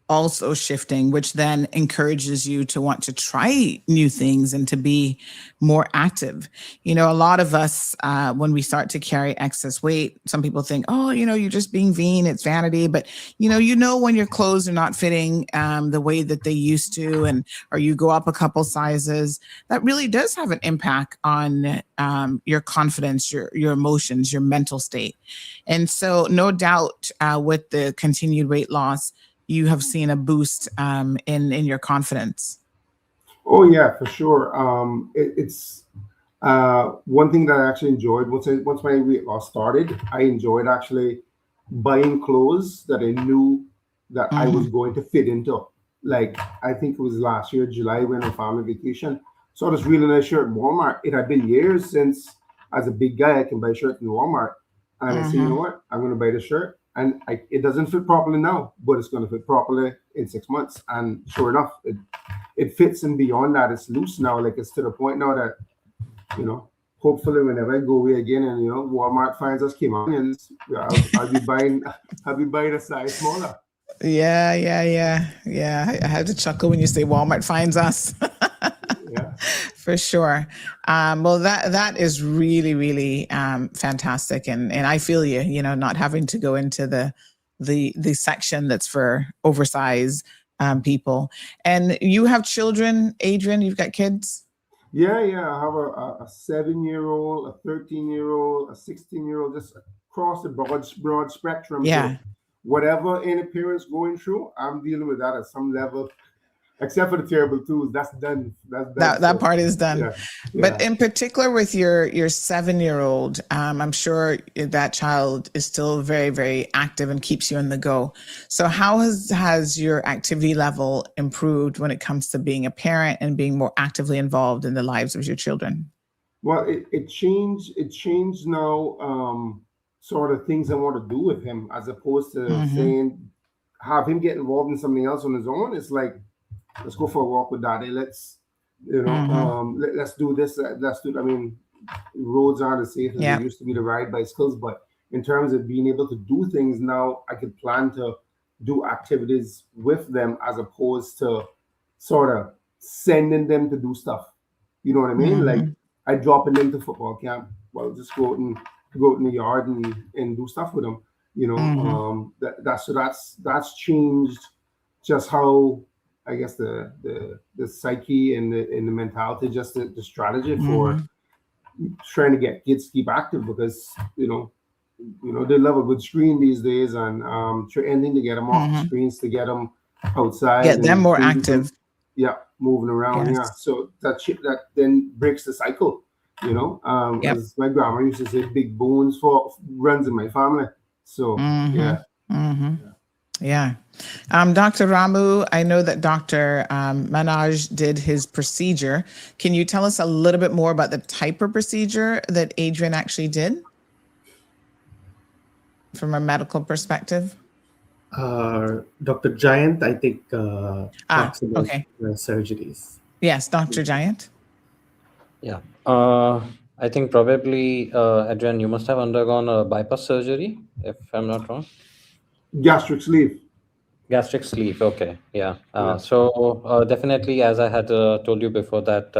also shifting, which then encourages you to want to try new things and to be more active. A lot of us, when we start to carry excess weight, some people think, "Oh, you're just being vain, it's vanity." But, when your clothes are not fitting the way that they used to, or you go up a couple sizes, that really does have an impact on your confidence, your emotions, your mental state. And so no doubt with the continued weight loss, you have seen a boost in your confidence. Oh yeah, for sure. It's one thing that I actually enjoyed once my weight loss started. I enjoyed actually buying clothes that I knew that I was going to fit into. Like I think it was last year, July, we went on family vacation. Saw this really nice shirt in Walmart. It had been years since, as a big guy, I can buy shirts in Walmart. And I said, you know what? I'm going to buy the shirt. And it doesn't fit properly now, but it's going to fit properly in 6 months. And sure enough, it fits, and beyond that, it's loose now. Like it's to the point now that, hopefully whenever I go away again and, Walmart finds us Caymanians, I'll be buying a size smaller. Yeah. I had to chuckle when you say Walmart finds us. Yeah. For sure. Well, that is really, really fantastic. And I feel you, not having to go into the section that's for oversized people. And you have children, Adrian, you've got kids? Yeah. I have a 7-year-old, a 13-year-old, a 16-year-old, just across the broad spectrum. Yeah. So whatever any parent's going through, I'm dealing with that at some level. except for the terrible twos. That's done. That's done. That So, part is done. yeah, But yeah. in particular with your 7-year-old, I'm sure that child is still very, very active and keeps you on the go. So how has your activity level improved when it comes to being a parent and being more actively involved in the lives of your children? Well, it changed. It changed now. Sort of things I want to do with him, as opposed to saying have him get involved in something else on his own. It's like, let's go for a walk with daddy. Let's, let's do this. Let's do. I mean, roads aren't as safe as they Yeah. used to be to ride bicycles, but in terms of being able to do things now, I could plan to do activities with them as opposed to sort of sending them to do stuff. You know what I mean? Like I dropping them to football camp. Well, just go out in the yard and do stuff with them. You know, that's changed just how I guess the psyche and the mentality, just the strategy for trying to get kids to keep active, because they love a good screen these days, and anything to get them off the screens, to get them outside, Get them and more doing active. moving around. Yes. Yeah, so that then breaks the cycle. Yep. As my grandma used to say, big bones for runs in my family. So yeah. Yeah. Dr. Ramu, I know that Dr. Manaj did his procedure. Can you tell us a little bit more about the type of procedure that Adrian actually did from a medical perspective? Dr. Giant, I think, talks about okay. surgeries. Yes, Dr. Giant. Yeah. I think probably, Adrian, you must have undergone a bypass surgery, if I'm not wrong. Gastric sleeve. Gastric sleeve. Okay. Yeah. So definitely, as I had told you before, that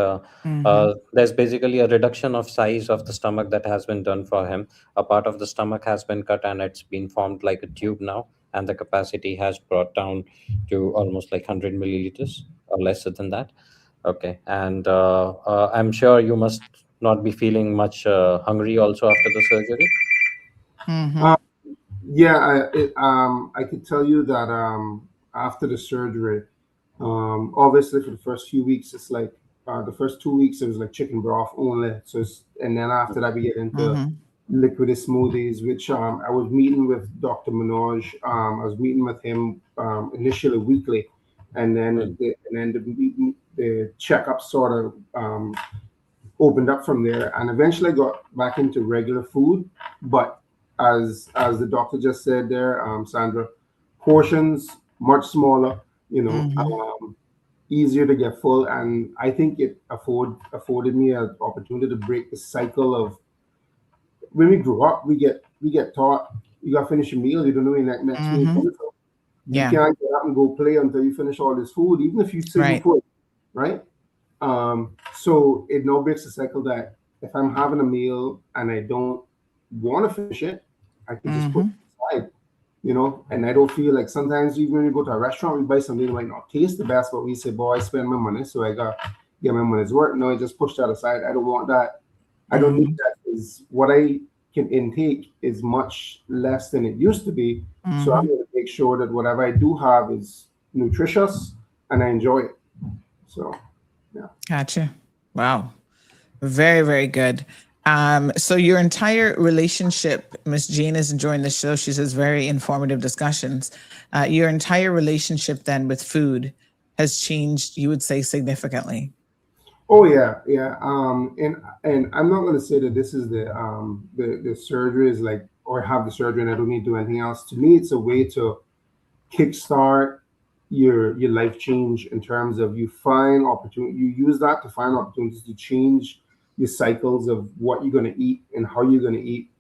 there's basically a reduction of size of the stomach that has been done for him. A part of the stomach has been cut and it's been formed like a tube now, and the capacity has brought down to almost like 100 milliliters or lesser than that. Okay. And I'm sure you must not be feeling much hungry also after the surgery. Yeah, I could tell you that after the surgery, obviously for the first few weeks, it's like the first 2 weeks it was like chicken broth only. And then after that we get into liquid smoothies, which I was meeting with Dr. Manoj. I was meeting with him initially weekly, and then the checkup sort of opened up from there, and eventually I got back into regular food. But as the doctor just said there, Sandra, portions much smaller, easier to get full, and I think it afforded me an opportunity to break the cycle of when we grew up. We get taught you got to finish your meal. You don't know when that next meal comes from. You can't get up and go play until you finish all this food, even if you say you put right. So it now breaks the cycle that if I'm having a meal and I don't want to finish it, I can just put it aside, and I don't feel like sometimes even when you go to a restaurant, we buy something that might not taste the best, but we say, boy, I spend my money, so I got to get my money's worth. No, I just push that aside. I don't want that. I don't need that. Is what I can intake is much less than it used to be. So I'm going to make sure that whatever I do have is nutritious and I enjoy it. So, yeah. Gotcha. Wow. Very, very good. So your entire relationship, Miss Jean is enjoying the show. She says very informative discussions. Your entire relationship then with food has changed, you would say, significantly. Oh yeah. And I'm not going to say that this is the surgery is like, or have the surgery and I don't need to do anything else. To me, it's a way to kickstart your life change in terms of you find opportunity. You use that to find opportunities to change your cycles of what you're going to eat and how you're going to eat.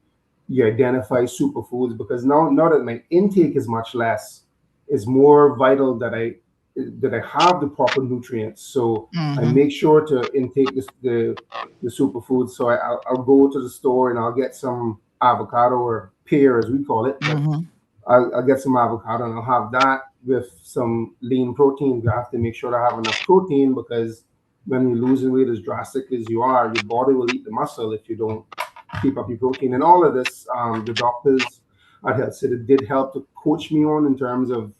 You identify superfoods, because now that my intake is much less, it's more vital that I have the proper nutrients. So I make sure to intake the superfoods. So I'll go to the store and I'll get some avocado, or pear as we call it. But I'll get some avocado and I'll have that with some lean protein. You have to make sure to have enough protein, because when you're losing weight as drastic as you are, your body will eat the muscle if you don't keep up your protein. And all of this, the doctors at Health City did help to coach me on in terms of,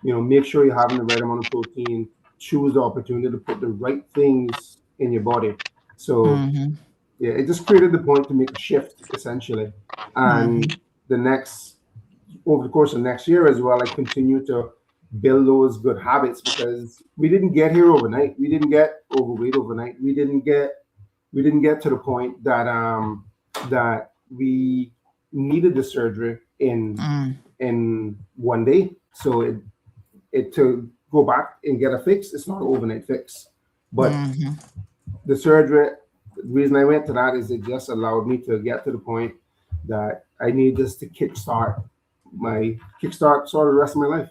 make sure you're having the right amount of protein, choose the opportunity to put the right things in your body. So Mhm. yeah, it just created the point to make a shift essentially. And Mhm. the next over the course of next year as well, I continue to build those good habits because we didn't get here overnight. We didn't get overweight overnight. We didn't get to the point that that we needed the surgery Mm. in one day. So it to go back and get a fix, it's not an overnight fix. But Mhm. the surgery, the reason I went to that is it just allowed me to get to the point that I need this to kickstart sort of the rest of my life.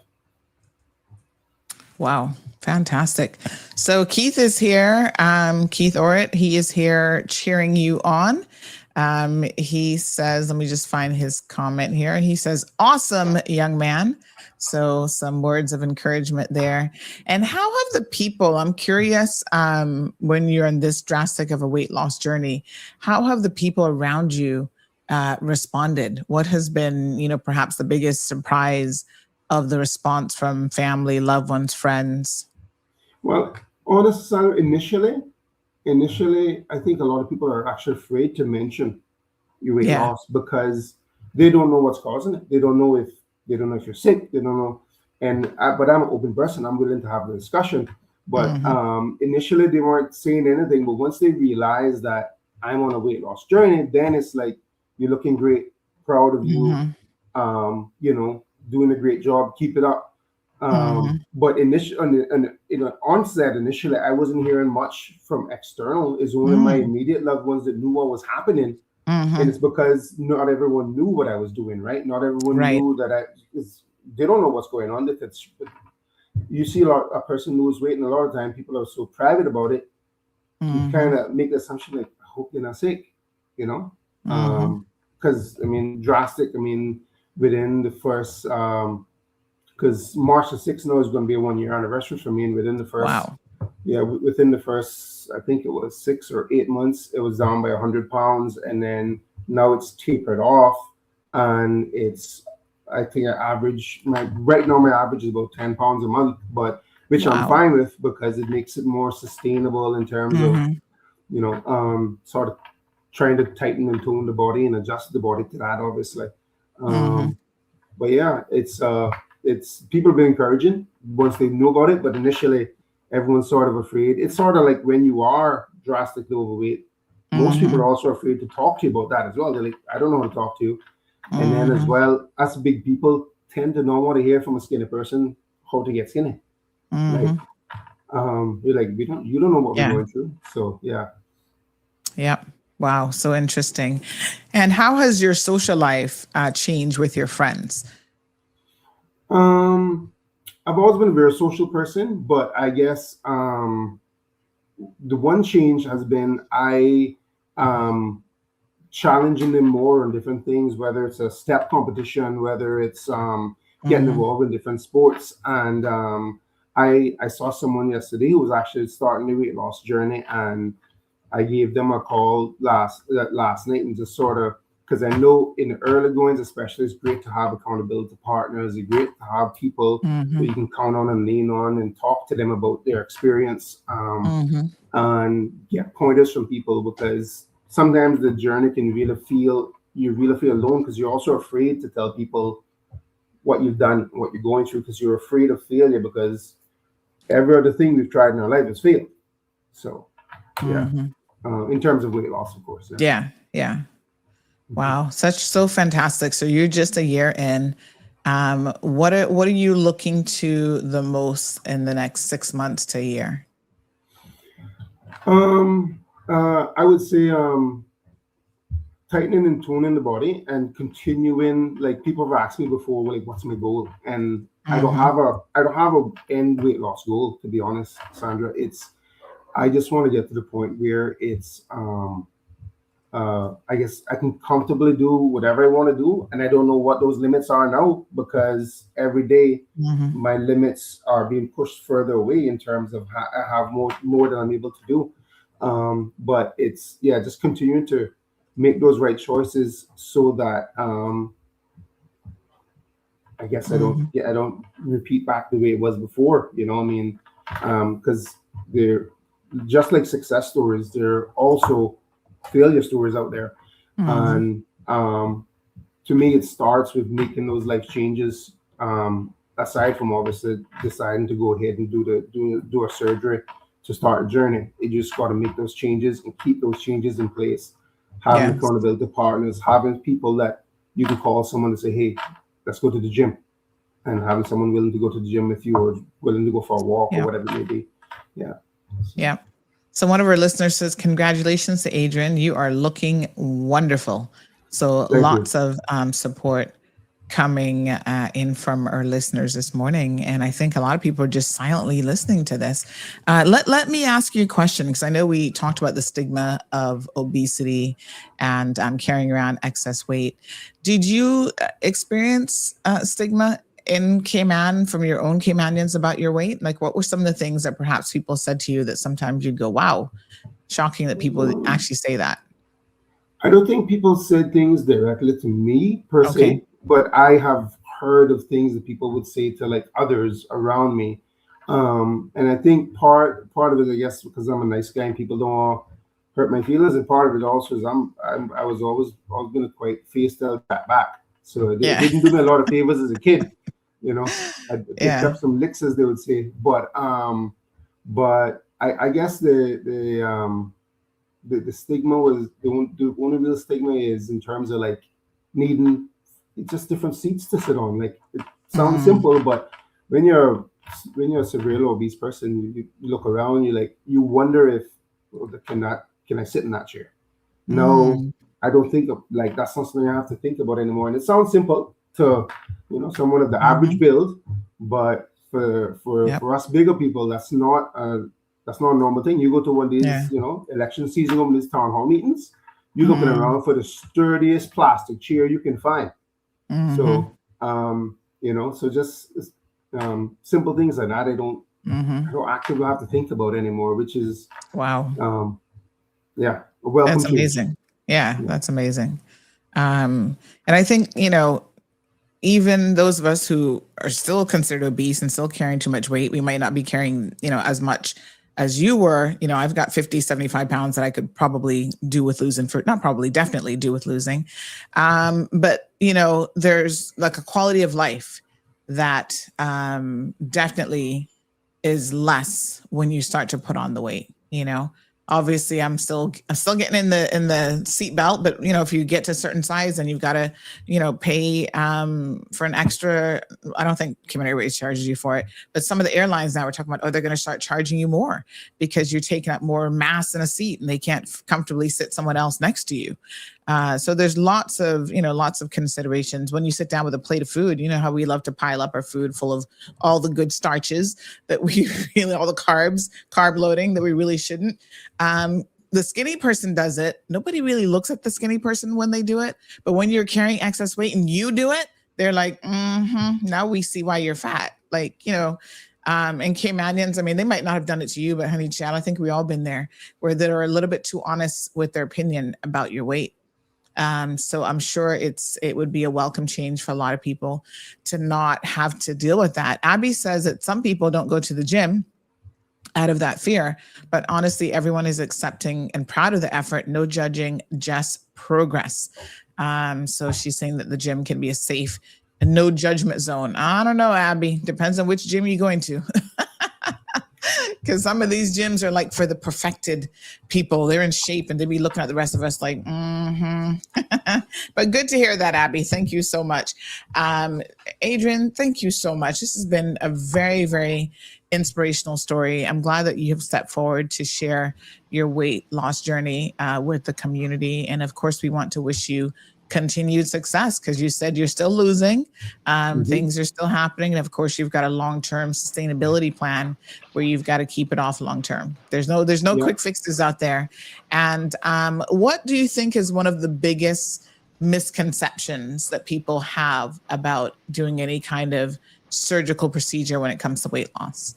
Wow, fantastic. So Keith is here. Keith Orrit, he is here cheering you on. He says, let me just find his comment here. He says, awesome, young man. So some words of encouragement there. And how have the people, I'm curious, when you're in this drastic of a weight loss journey, how have the people around you responded? What has been, perhaps the biggest surprise of the response from family, loved ones, friends? Well, honestly, initially, I think a lot of people are actually afraid to mention your weight Yeah. loss because they don't know what's causing it. They don't know if you're sick. They don't know. But I'm an open person. I'm willing to have the discussion. But Mm-hmm. initially, they weren't saying anything. But once they realize that I'm on a weight loss journey, then it's like you're looking great, proud of you, Mm-hmm. doing a great job. Keep it up. Mm-hmm. But initially, onset, initially, I wasn't hearing much from external. It's only my Mm-hmm. immediate loved ones that knew what was happening, and Mm-hmm. it's because not everyone knew what I was doing. Right? Not everyone Right. knew that they don't know what's going on. That you see a person lose weight, and a lot of time people are so private about it. You Mm-hmm. kind of make the assumption like, I hope they're not sick, you know, Mm-hmm. because I mean, drastic. I mean, within the first because March the 6th now is going to be a 1 year anniversary for me. And Wow. within the first, I think it was 6 or 8 months, it was down by 100 pounds. And then now it's tapered off. And I think right now, my average is about 10 pounds a month, which I'm Wow. fine with because it makes it more sustainable in terms of, Mm-hmm. sort of trying to tighten and tone the body and adjust the body to that, obviously. Mm-hmm. But yeah, it's people have been encouraging once they know about it, but initially everyone's sort of afraid. It's sort of like when you are drastically overweight, most people Mm-hmm. are also afraid to talk to you about that as well. They're like, I don't know how to talk to you. And then as Mm-hmm. well, us big people tend to not want to hear from a skinny person how to get skinny. Like, Mm-hmm. you're like, you don't know what we're Yeah. going through. So yeah. Yep. Wow. So interesting. And how has your social life changed with your friends? Um, I've always been a very social person, but I guess the one change has been um, challenging them more on different things, whether it's a step competition, whether it's getting Mm-hmm. involved in different sports. And I saw someone yesterday who was actually starting a weight loss journey, and I gave them a call last night and just sort of because I know in the early goings, especially, it's great to have accountability partners. It's great to have people that Mm-hmm. you can count on and lean on and talk to them about their experience. Mm-hmm. And get pointers from people because sometimes the journey can really feel alone because you're also afraid to tell people what you've done, what you're going through, because you're afraid of failure because every other thing we've tried in our life has failed. So yeah, Mm-hmm. in terms of weight loss, of course. Yeah. Yeah. Yeah. Wow. So fantastic. So you're just a year in. What are you looking to the most in the next 6 months to a year? I would say tightening and toning the body and continuing. Like people have asked me before, like, what's my goal? And Mm-hmm. I don't have a end weight loss goal, to be honest, Sandra. I just want to get to the point where it's I guess I can comfortably do whatever I want to do, and I don't know what those limits are now because every day Mm-hmm. my limits are being pushed further away in terms of I have more than I'm able to do. But it's just continuing to make those right choices so that I guess Mm-hmm. I don't repeat back the way it was before. You know, I mean, because they're just like success stories. There are also failure stories out there, and to me, it starts with making those life changes. Aside from obviously deciding to go ahead and do a surgery to start a journey, you just got to make those changes and keep those changes in place. Having Yes. accountability partners, having people that you can call someone and say, "Hey, let's go to the gym," and having someone willing to go to the gym with you or willing to go for a walk or Yeah. whatever it may be. Yeah. Yeah. So one of our listeners says, congratulations to Adrian. You are looking wonderful. So Thank you. lots of support coming in from our listeners this morning. And I think a lot of people are just silently listening to this. Let me ask you a question, because I know we talked about the stigma of obesity and carrying around excess weight. Did you experience stigma in Cayman from your own Caymanians about your weight? Like, what were some of the things that perhaps people said to you that sometimes you'd go, wow, shocking that people actually say that? I don't think people said things directly to me per Okay. se, but I have heard of things that people would say to like others around me. And I think part of it, I guess, because I'm a nice guy and people don't want to hurt my feelings, and part of it also is I was always been a quite face tell that back, so it Yeah. didn't do me a lot of favors as a kid. You know, I picked Yeah. up some licks, as they would say, but I guess the stigma was the only real stigma is in terms of like needing just different seats to sit on. Like, it sounds simple, but when you're a severely obese person, you look around, you wonder if, well, can I sit in that chair? No, I don't think of, like, that's not something I have to think about anymore. And it sounds simple to someone of the average build, but for us bigger people, that's not a normal thing. You go to one of these, election season, one of these town hall meetings, you're looking around for the sturdiest plastic chair you can find. So, so just simple things like that, I don't actively have to think about anymore, which is wow. Yeah, a welcome That's change. amazing. Yeah, that's amazing. And I think, even those of us who are still considered obese and still carrying too much weight, we might not be carrying, as much as you were. I've got 50, 75 pounds that I could probably do with losing, definitely do with losing. But, there's like a quality of life that definitely is less when you start to put on the weight. Obviously I'm still getting in the seat belt, but if you get to a certain size, then you've got to pay for an extra. I don't think Cayman Airways charges you for it, but some of the airlines now are talking about, they're going to start charging you more because you're taking up more mass in a seat and they can't comfortably sit someone else next to you. So there's lots of considerations when you sit down with a plate of food. You know how we love to pile up our food full of all the good starches that we really, all the carb loading that we really shouldn't. The skinny person does it. Nobody really looks at the skinny person when they do it. But when you're carrying excess weight and you do it, they're like, now we see why you're fat. Like, and Caymanians, I mean, they might not have done it to you, but honey, Chad, I think we all been there, where they're a little bit too honest with their opinion about your weight. So I'm sure it would be a welcome change for a lot of people to not have to deal with that. Abby says that some people don't go to the gym out of that fear, but honestly, everyone is accepting and proud of the effort. No judging, just progress. So she's saying that the gym can be a safe and no judgment zone. I don't know, Abby. Depends on which gym you're going to. Because some of these gyms are like for the perfected people. They're in shape and they'd be looking at the rest of us like, But good to hear that, Abby. Thank you so much. Adrian, thank you so much. This has been a very, very inspirational story. I'm glad that you have stepped forward to share your weight loss journey with the community. And of course, we want to wish you continued success, because you said you're still losing. Things are still happening. And of course, you've got a long-term sustainability plan where you've got to keep it off long-term. There's no quick fixes out there. And what do you think is one of the biggest misconceptions that people have about doing any kind of surgical procedure when it comes to weight loss?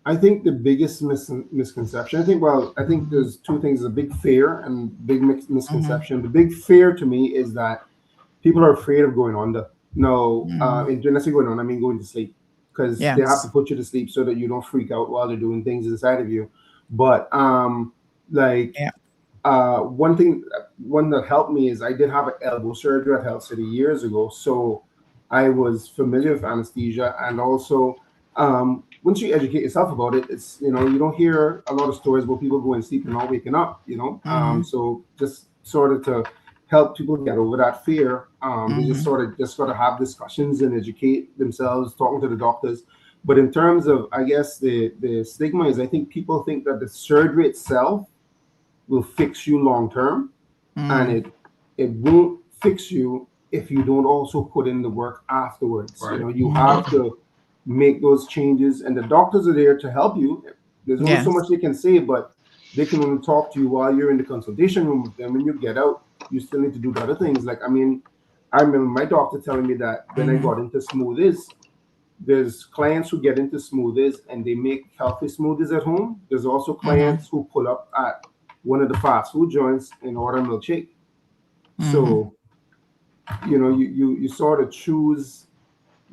I think the biggest misconception, I think there's two things: a big fear and big misconception. The big fear to me is that people are afraid of going under. No, and when I say going on, I mean going to sleep. because they have to Yes. put you to sleep so that you don't freak out while they're doing things inside of you. But like Yeah. one that helped me is I did have an elbow surgery at Health City years ago, so I was familiar with anesthesia. And also, once you educate yourself about it, it's, you don't hear a lot of stories about people going to sleep and not waking up. So just sort of to help people get over that fear, they just sort of have discussions and educate themselves, talking to the doctors. But in terms of, I guess the stigma is, I think people think that the surgery itself will fix you long term, and it won't fix you if you don't also put in the work afterwards. Right. You have to make those changes, and the doctors are there to help you. There's only so Yes. much they can say, but they can only talk to you while you're in the consultation room with them. When you get out, you still need to do the other things. Like, I mean, I remember my doctor telling me that when I got into smoothies, there's clients who get into smoothies and they make healthy smoothies at home. There's also clients who pull up at one of the fast food joints and order a milkshake. So, you sort of choose,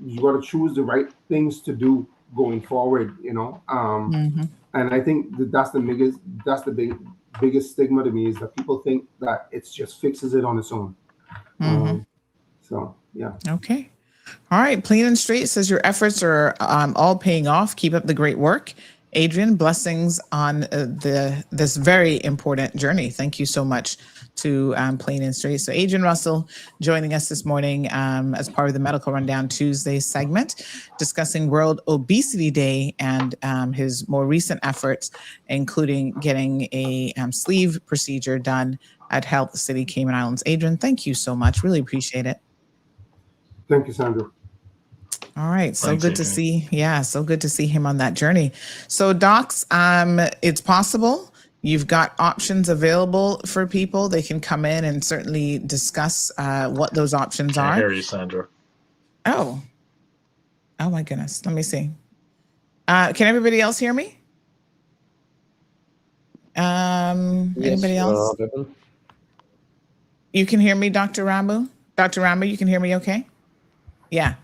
you got to choose the right things to do going forward, and I think that's the biggest stigma to me, is that people think that it just fixes it on its own. So, yeah. Okay. All right. Clean and Straight says your efforts are all paying off. Keep up the great work. Adrian, blessings on this very important journey. Thank you so much to Plain and Straight. So Adrian Russell joining us this morning as part of the Medical Rundown Tuesday segment, discussing World Obesity Day and his more recent efforts, including getting a sleeve procedure done at Health City, Cayman Islands. Adrian, thank you so much. Really appreciate it. Thank you, Sandra. All right. So Thanks, good to Adrian. see. Yeah. So good to see him on that journey. So docs, it's possible. You've got options available for people. They can come in and certainly discuss what those options I are. hear you, Sandra. Oh my goodness. Let me see. Can everybody else hear me? Anybody else? You can hear me, Dr. Ramu? Dr. Ramu, you can hear me okay? Yeah.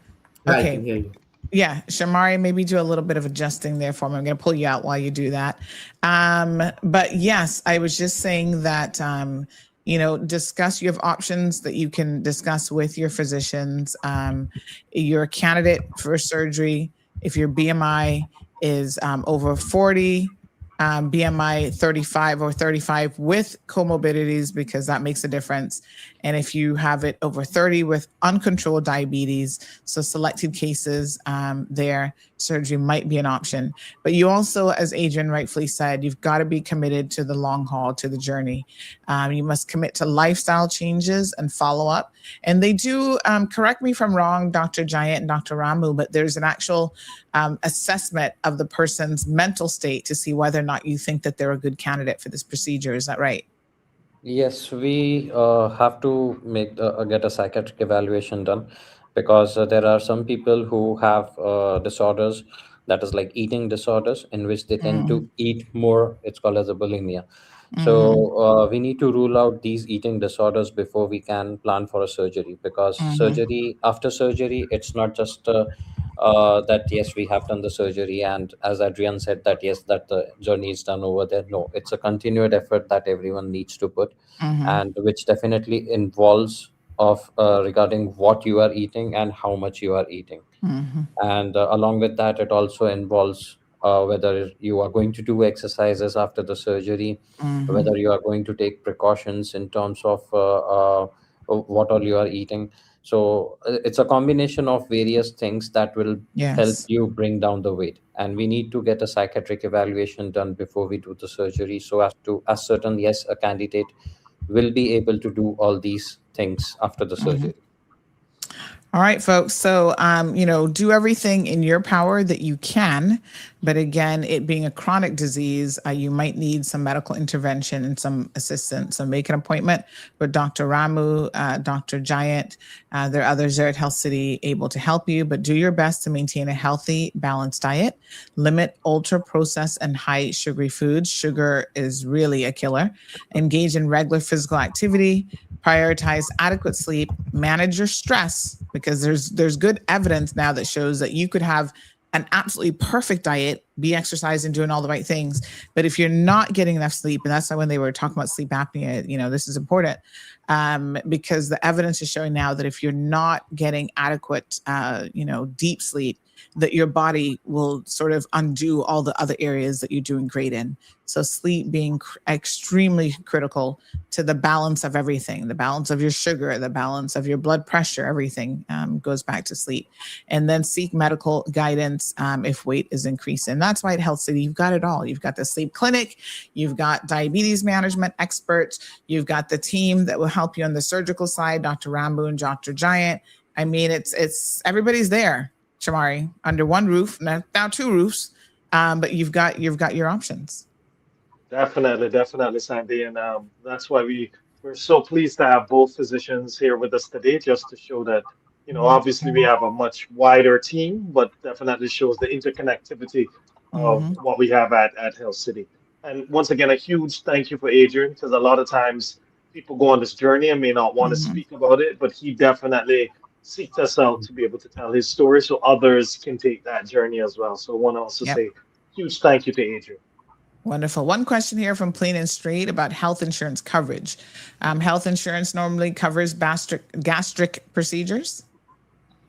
I Okay. can hear you. Yeah, Shamari, maybe do a little bit of adjusting there for me. I'm going to pull you out while you do that. But yes, I was just saying that, discuss, you have options that you can discuss with your physicians. You're a candidate for surgery if your BMI is over 40, BMI 35 or 35 with comorbidities, because that makes a difference. And if you have it over 30 with uncontrolled diabetes, so selected cases there, surgery might be an option. But you also, as Adrian rightfully said, you've got to be committed to the long haul, to the journey. You must commit to lifestyle changes and follow up. And they do, correct me if I'm wrong, Dr. Giant and Dr. Ramu, but there's an actual assessment of the person's mental state to see whether or not you think that they're a good candidate for this procedure. Is that right? Yes, we have to get a psychiatric evaluation done, because there are some people who have disorders, that is like eating disorders, in which they tend to eat more. It's called as a bulimia. So we need to rule out these eating disorders before we can plan for a surgery, because after surgery, it's not just that yes, we have done the surgery, and as Adrian said, that yes, that the journey is done over there. No, it's a continued effort that everyone needs to put, and which definitely involves of regarding what you are eating and how much you are eating. And along with that, it also involves whether you are going to do exercises after the surgery, whether you are going to take precautions in terms of what all you are eating. So it's a combination of various things that will help Yes. you bring down the weight. And we need to get a psychiatric evaluation done before we do the surgery, so as to ascertain, yes, a candidate will be able to do all these things after the surgery. All right, folks. So, do everything in your power that you can. But again, it being a chronic disease, you might need some medical intervention and some assistance. So make an appointment with Dr. Ramu, Dr. Giant. There are others there at Health City able to help you, but do your best to maintain a healthy, balanced diet. Limit ultra processed and high sugary foods. Sugar is really a killer. Engage in regular physical activity. Prioritize adequate sleep, manage your stress, because there's good evidence now that shows that you could have an absolutely perfect diet, be exercising, doing all the right things. But if you're not getting enough sleep, and that's why when they were talking about sleep apnea, this is important, because the evidence is showing now that if you're not getting adequate, deep sleep, that your body will sort of undo all the other areas that you're doing great in. So sleep being extremely critical to the balance of everything, the balance of your sugar, the balance of your blood pressure, everything goes back to sleep. And then seek medical guidance if weight is increasing. That's why at Health City, you've got it all. You've got the sleep clinic, you've got diabetes management experts, you've got the team that will help you on the surgical side, Dr. Rambo and Dr. Giant. I mean, it's everybody's there, Shamari, under one roof, now two roofs, but you've got your options. Definitely, Sandy, and that's why we're so pleased to have both physicians here with us today, just to show that obviously we have a much wider team, but definitely shows the interconnectivity of what we have at Health City. And once again, a huge thank you for Adrian, because a lot of times people go on this journey and may not want to speak about it, but he definitely seeked us out to be able to tell his story so others can take that journey as well. So I want to also say huge thank you to Adrian. Wonderful. One question here from Plain and Straight about health insurance coverage. Health insurance normally covers gastric procedures?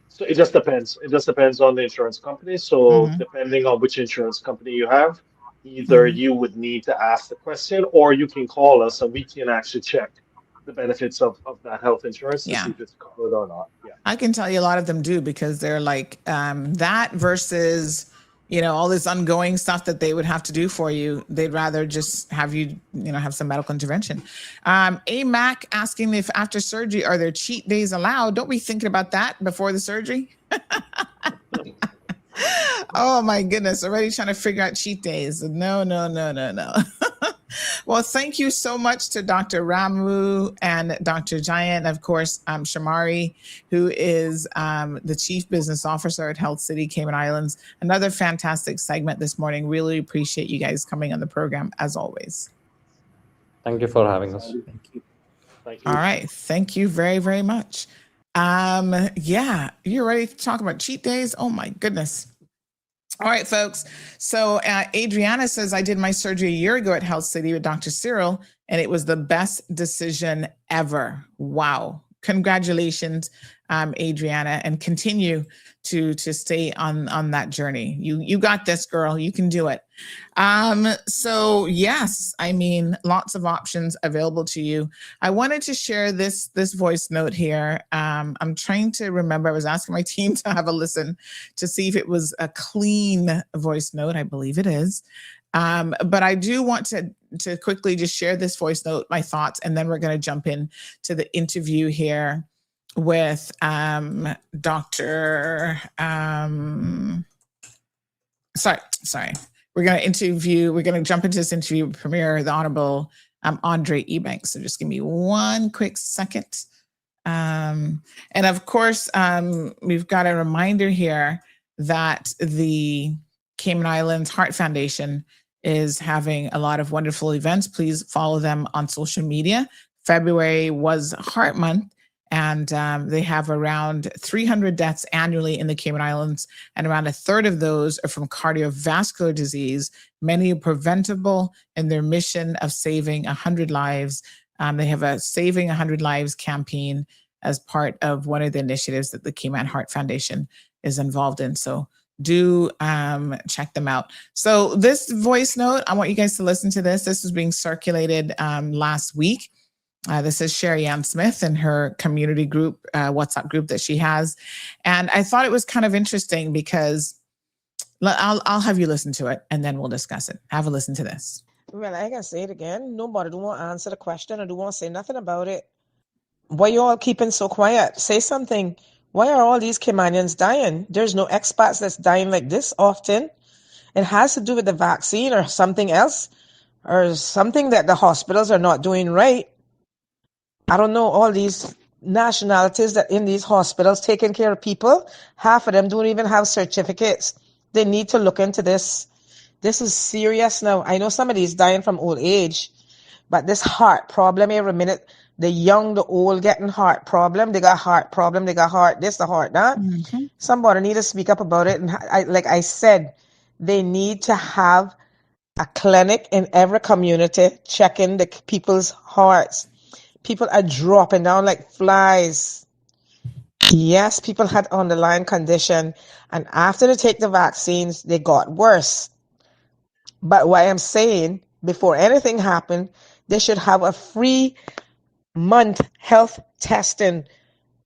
So it just depends. It just depends on the insurance company. So depending on which insurance company you have, either you would need to ask the question or you can call us and we can actually check the benefits of that health insurance to see if it's covered or not. Yeah. I can tell you a lot of them do, because they're like that versus all this ongoing stuff that they would have to do for you. They'd rather just have you, have some medical intervention. AMAC asking if after surgery, are there cheat days allowed? Don't be thinking about that before the surgery. Oh my goodness. Already trying to figure out cheat days. No. Well, thank you so much to Dr. Ramu and Dr. Giant. Of course, Shamari, who is the Chief Business Officer at Health City, Cayman Islands. Another fantastic segment this morning. Really appreciate you guys coming on the program, as always. Thank you for having us. Thank you. All right. Thank you very, very much. You're ready to talk about cheat days? Oh, my goodness. All right, folks. So Adriana says, I did my surgery a year ago at Health City with Dr. Cyril, and it was the best decision ever. Wow. Congratulations, Adriana, and continue to stay on that journey. You got this, girl. You can do it. So yes, I mean, lots of options available to you. I wanted to share this voice note here. I'm trying to remember. I was asking my team to have a listen to see if it was a clean voice note. I believe it is. But I do want to quickly just share this voice note, my thoughts, and then we're going to jump in to the interview here with Dr. Sorry. We're going to jump into this interview with Premier, the Honorable Andre Ebanks. So just give me one quick second. And of course, we've got a reminder here that the Cayman Islands Heart Foundation is having a lot of wonderful events. Please follow them on social media. February was Heart Month, and they have around 300 deaths annually in the Cayman Islands, and around a third of those are from cardiovascular disease. Many are preventable in their mission of saving 100 lives. They have a Saving 100 Lives campaign as part of one of the initiatives that the Cayman Heart Foundation is involved in. So do check them out. So this voice note, I want you guys to listen to this. This was being circulated last week. This is Sherry Ann Smith and her community group, WhatsApp group that she has. And I thought it was kind of interesting because I'll have you listen to it and then we'll discuss it. Have a listen to this. Well, I can say it again. Nobody don't want to answer the question. I don't want to say nothing about it. Why you all keeping so quiet? Say something. Why are all these Caymanians dying? There's no expats that's dying like this often. It has to do with the vaccine or something else, or something that the hospitals are not doing right. I don't know, all these nationalities that in these hospitals taking care of people, half of them don't even have certificates. They need to look into this. This is serious now. I know somebody's dying from old age, but this heart problem every minute, the young, the old getting heart problem. They got heart problem. They got heart this, the heart that. Somebody need to speak up about it. And like I said, they need to have a clinic in every community checking the people's hearts. People are dropping down like flies. Yes, people had underlying condition, and after they take the vaccines, they got worse. But what I'm saying, before anything happened, they should have a free month health testing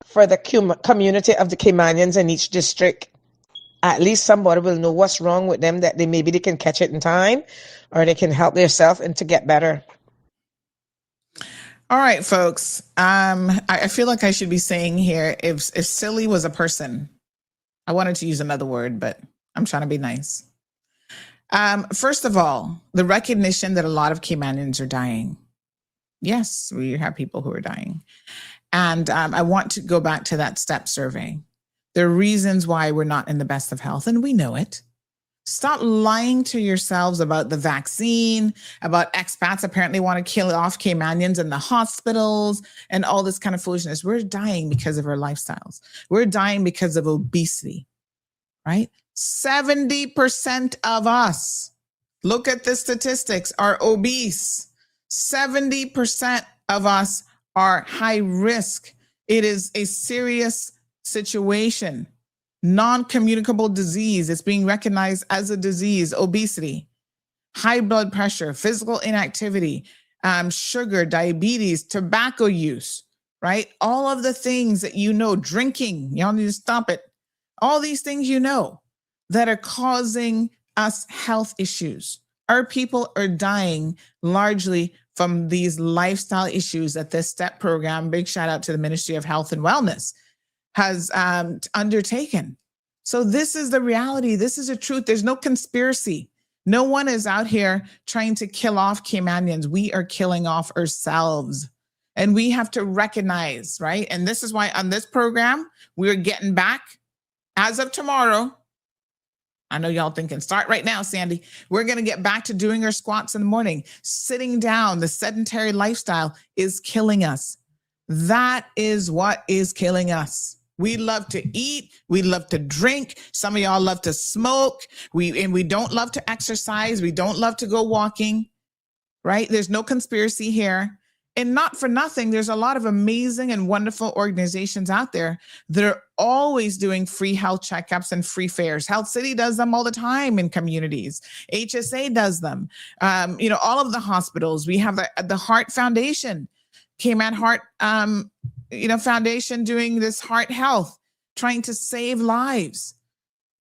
for the community of the Caymanians in each district. At least somebody will know what's wrong with them, that maybe they can catch it in time, or they can help themselves and to get better. All right, folks. I feel like I should be saying here, if silly was a person, I wanted to use another word, but I'm trying to be nice. First of all, the recognition that a lot of Caymanians are dying. Yes, we have people who are dying. And I want to go back to that STEP survey. There are reasons why we're not in the best of health, and we know it. Stop lying to yourselves about the vaccine, about expats apparently want to kill off Caymanians in the hospitals and all this kind of foolishness. We're dying because of our lifestyles. We're dying because of obesity, right? 70% of us, look at the statistics, are obese. 70% of us are high risk. It is a serious situation. Non-communicable disease. It's being recognized as a disease. Obesity, high blood pressure, physical inactivity, sugar, diabetes, tobacco use, right? All of the things that you know, drinking, y'all need to stop it. All these things you know that are causing us health issues. Our people are dying largely from these lifestyle issues that this STEP program, big shout out to the Ministry of Health and Wellness, has undertaken. So this is the reality. This is the truth. There's no conspiracy. No one is out here trying to kill off Caymanians. We are killing off ourselves. And we have to recognize, right? And this is why on this program, we're getting back as of tomorrow. I know y'all thinking, start right now, Sandy. We're going to get back to doing our squats in the morning. Sitting down, the sedentary lifestyle is killing us. That is what is killing us. We love to eat. We love to drink. Some of y'all love to smoke. We don't love to exercise. We don't love to go walking, right? There's no conspiracy here. And not for nothing, there's a lot of amazing and wonderful organizations out there that are always doing free health checkups and free fairs. Health City does them all the time in communities. HSA does them. All of the hospitals. We have the Heart Foundation, Cayman Heart, Foundation doing this heart health, trying to save lives.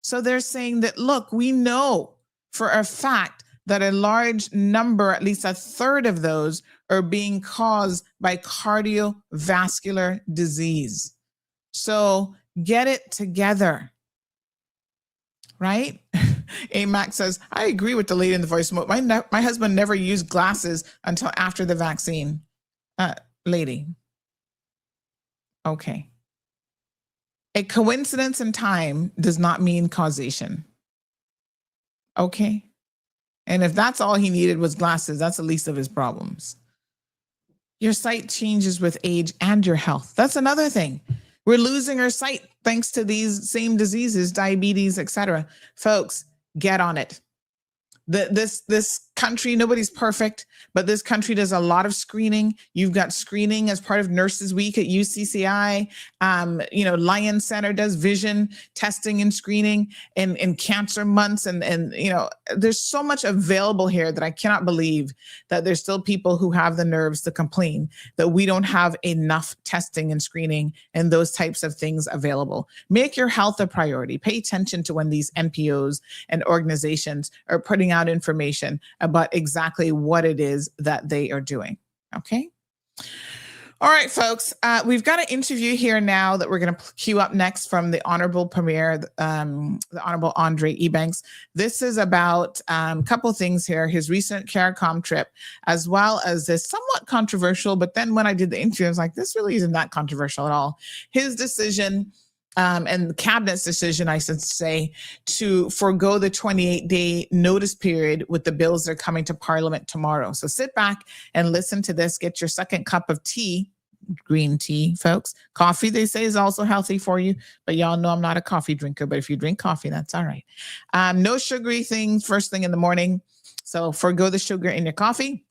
So they're saying that, look, we know for a fact that a large number, at least a third of those, are being caused by cardiovascular disease. So get it together, right? AMAC says, I agree with the lady in the voice. My husband never used glasses until after the vaccine. Lady. Okay. A coincidence in time does not mean causation. Okay. And if that's all he needed was glasses, that's the least of his problems. Your sight changes with age and your health. That's another thing. We're losing our sight thanks to these same diseases, diabetes, etc. Folks, get on it. This country, nobody's perfect, but this country does a lot of screening. You've got screening as part of Nurses Week at UCCI. Lion Center does vision testing and screening in cancer months. And there's so much available here that I cannot believe that there's still people who have the nerves to complain that we don't have enough testing and screening and those types of things available. Make your health a priority. Pay attention to when these NPOs and organizations are putting out information about exactly what it is that they are doing. Okay. All right, folks, we've got an interview here now that we're going to queue up next from the Honorable Premier, the Honorable Andre Ebanks. This is about a couple things here, his recent CARICOM trip, as well as this somewhat controversial, but then when I did the interview, I was like, this really isn't that controversial at all. His decision and the cabinet's decision, I should say, to forego the 28-day notice period with the bills that are coming to Parliament tomorrow. So sit back and listen to this. Get your second cup of tea, green tea, folks. Coffee, they say, is also healthy for you, but y'all know I'm not a coffee drinker, but if you drink coffee, that's all right. No sugary things first thing in the morning. So forgo the sugar in your coffee.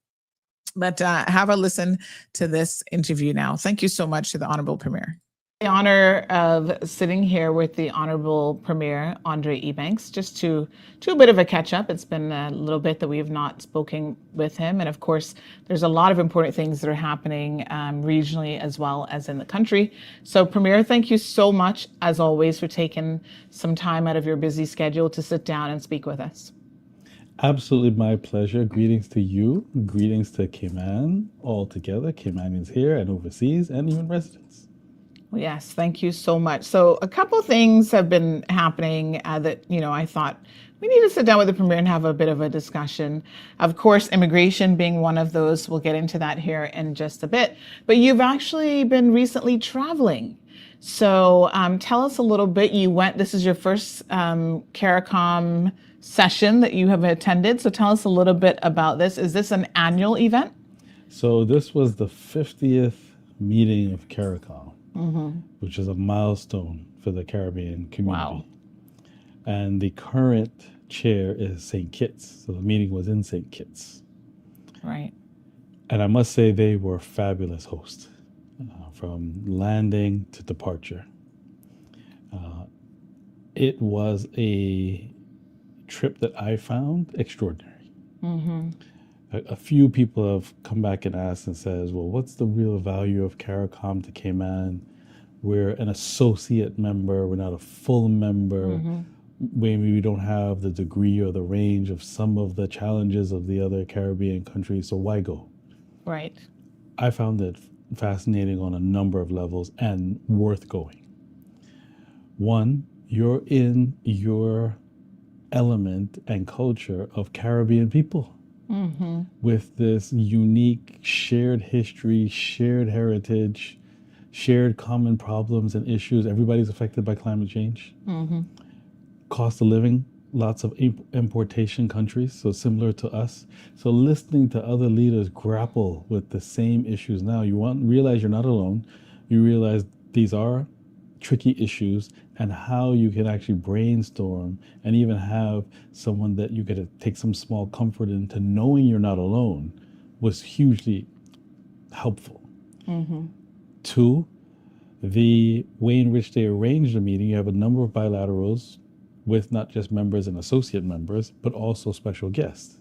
But have a listen to this interview now. Thank you so much to the Honorable Premier. The honor of sitting here with the Honorable Premier, Andre Ebanks, just to a bit of a catch up. It's been a little bit that we have not spoken with him. And of course, there's a lot of important things that are happening regionally as well as in the country. So Premier, thank you so much, as always, for taking some time out of your busy schedule to sit down and speak with us. Absolutely my pleasure. Greetings to you. Greetings to Cayman all together, Caymanians here and overseas, and even residents. Well, yes, thank you so much. So a couple things have been happening that, I thought we need to sit down with the Premier and have a bit of a discussion. Of course, immigration being one of those. We'll get into that here in just a bit. But you've actually been recently traveling. So tell us a little bit. This is your first CARICOM session that you have attended. So tell us a little bit about this. Is this an annual event? So this was the 50th meeting of CARICOM, which is a milestone for the Caribbean community. Wow. And the current chair is St. Kitts. So the meeting was in St. Kitts. Right. And I must say they were fabulous hosts from landing to departure. It was a trip that I found extraordinary. A few people have come back and asked and says, well, what's the real value of CARICOM to Cayman? We're an associate member, we're not a full member. Maybe we don't have the degree or the range of some of the challenges of the other Caribbean countries, so why go? Right. I found it fascinating on a number of levels and worth going. One, you're in your element and culture of Caribbean people with this unique shared history, shared heritage, shared common problems and issues. Everybody's affected by climate change. Cost of living, lots of importation countries, so similar to us. So listening to other leaders grapple with the same issues now, realize you're not alone. You realize these are tricky issues and how you can actually brainstorm and even have someone that you get to take some small comfort into knowing you're not alone was hugely helpful. Two, the way in which they arranged the meeting, you have a number of bilaterals with not just members and associate members, but also special guests.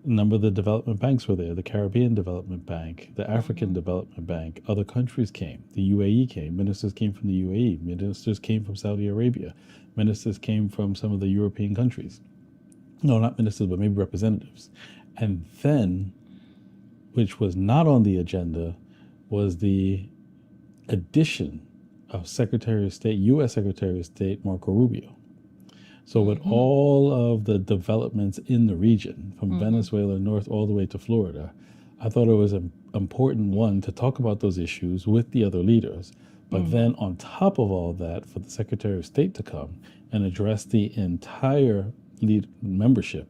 A number of the development banks were there, the Caribbean Development Bank, the African Development Bank, other countries came, the UAE came, ministers came from the UAE, ministers came from Saudi Arabia, ministers came from some of the European countries. No, not ministers, but maybe representatives. And then, which was not on the agenda, was the addition of Secretary of State, U.S. Secretary of State Marco Rubio. So with all of the developments in the region, from Venezuela north all the way to Florida, I thought it was an important one to talk about those issues with the other leaders. But then on top of all that, for the Secretary of State to come and address the entire membership,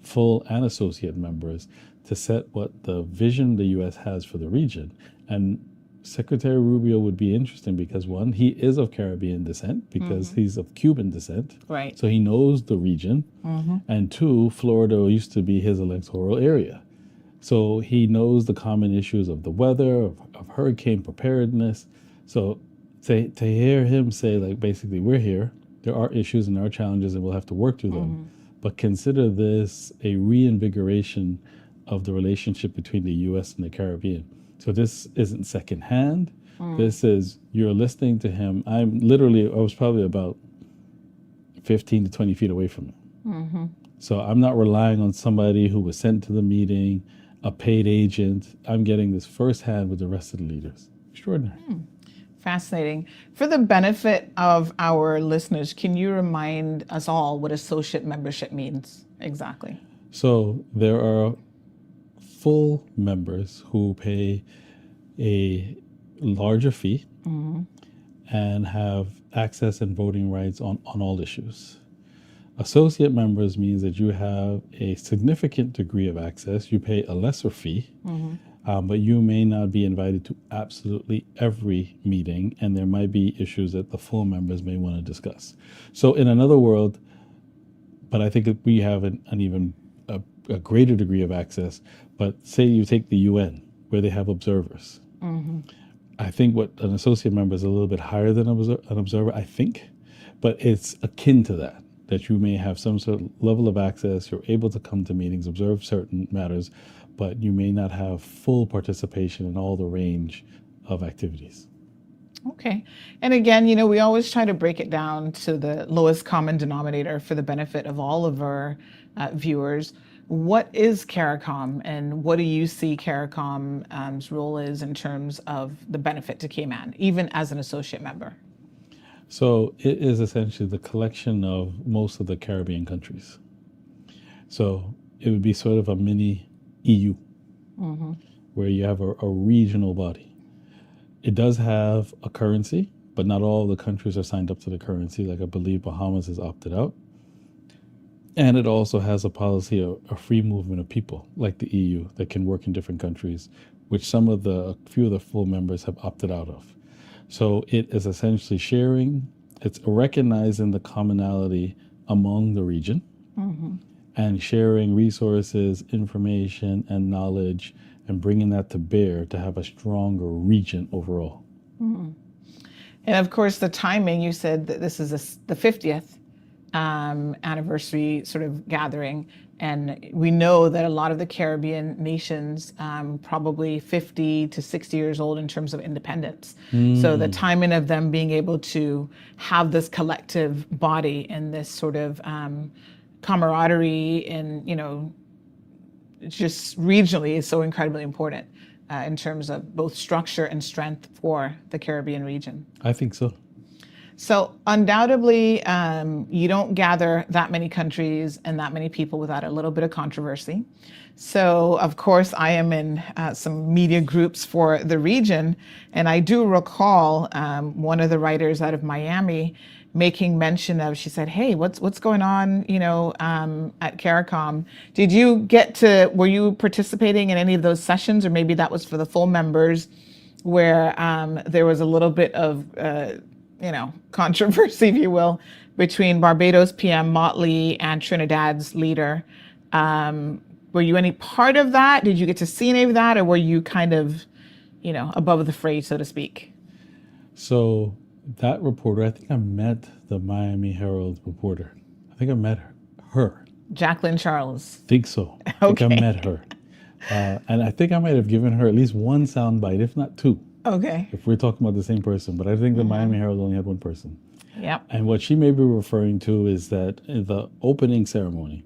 full and associate members, to set what the vision the U.S. has for the region. And Secretary Rubio would be interesting because, one, he is of Caribbean descent because he's of Cuban descent. Right. So he knows the region. And two, Florida used to be his electoral area. So he knows the common issues of the weather, of hurricane preparedness. So to hear him say, like, basically, we're here, there are issues and there are challenges and we'll have to work through them. But consider this a reinvigoration of the relationship between the U.S. and the Caribbean. So this isn't secondhand. This is, you're listening to him. I was probably about 15 to 20 feet away from him. So I'm not relying on somebody who was sent to the meeting, a paid agent. I'm getting this firsthand with the rest of the leaders. Extraordinary. Fascinating. For the benefit of our listeners, can you remind us all what associate membership means exactly? So there are full members who pay a larger fee and have access and voting rights on all issues. Associate members means that you have a significant degree of access. You pay a lesser fee, But you may not be invited to absolutely every meeting, and there might be issues that the full members may want to discuss. So, in another world, but I think that we have an even a greater degree of access. But say you take the UN, where they have observers. I think what an associate member is a little bit higher than an observer, I think, but it's akin to that, that you may have some sort of level of access, you're able to come to meetings, observe certain matters, but you may not have full participation in all the range of activities. Okay. And again, we always try to break it down to the lowest common denominator for the benefit of all of our viewers. What is CARICOM, and what do you see CARICOM's role is in terms of the benefit to Cayman, even as an associate member? So it is essentially the collection of most of the Caribbean countries. So it would be sort of a mini EU, where you have a regional body. It does have a currency, but not all the countries are signed up to the currency. Like I believe Bahamas has opted out. And it also has a policy of a free movement of people, like the EU, that can work in different countries, which a few of the full members have opted out of. So it is essentially sharing, it's recognizing the commonality among the region and sharing resources, information, and knowledge, and bringing that to bear to have a stronger region overall. And of course, the timing, you said that this is the 50th anniversary sort of gathering. And we know that a lot of the Caribbean nations, probably 50 to 60 years old in terms of independence. So the timing of them being able to have this collective body and this sort of camaraderie and, just regionally is so incredibly important in terms of both structure and strength for the Caribbean region. I think so. So undoubtedly, you don't gather that many countries and that many people without a little bit of controversy. So of course, I am in some media groups for the region, and I do recall one of the writers out of Miami making mention of, she said, "Hey, what's going on, at CARICOM? Were you participating in any of those sessions, or maybe that was for the full members, where there was a little bit of controversy, if you will, between Barbados PM Motley and Trinidad's leader. Were you any part of that? Did you get to see any of that, or were you kind of, above the fray, so to speak?" So that reporter, I think I met the Miami Herald reporter. I think I met her. Jacqueline Charles. Think so. I think I met her. And I think I might have given her at least one soundbite, if not two. Okay. If we're talking about the same person, but I think the Miami Herald only had one person. Yep. And what she may be referring to is that in the opening ceremony,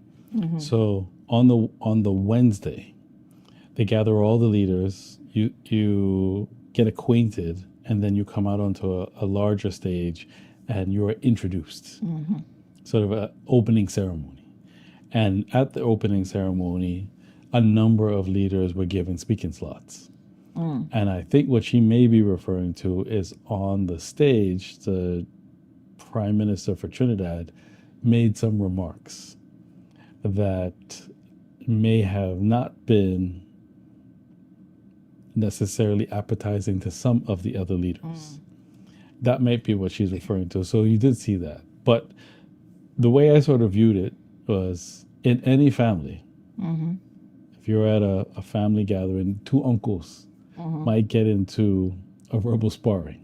so on the Wednesday, they gather all the leaders, you get acquainted, and then you come out onto a larger stage and you are introduced. Sort of an opening ceremony. And at the opening ceremony, a number of leaders were given speaking slots. And I think what she may be referring to is on the stage, the Prime Minister for Trinidad made some remarks that may have not been necessarily appetizing to some of the other leaders. That might be what she's referring to. So you did see that. But the way I sort of viewed it was, in any family, if you're at a family gathering, two uncles might get into a verbal sparring.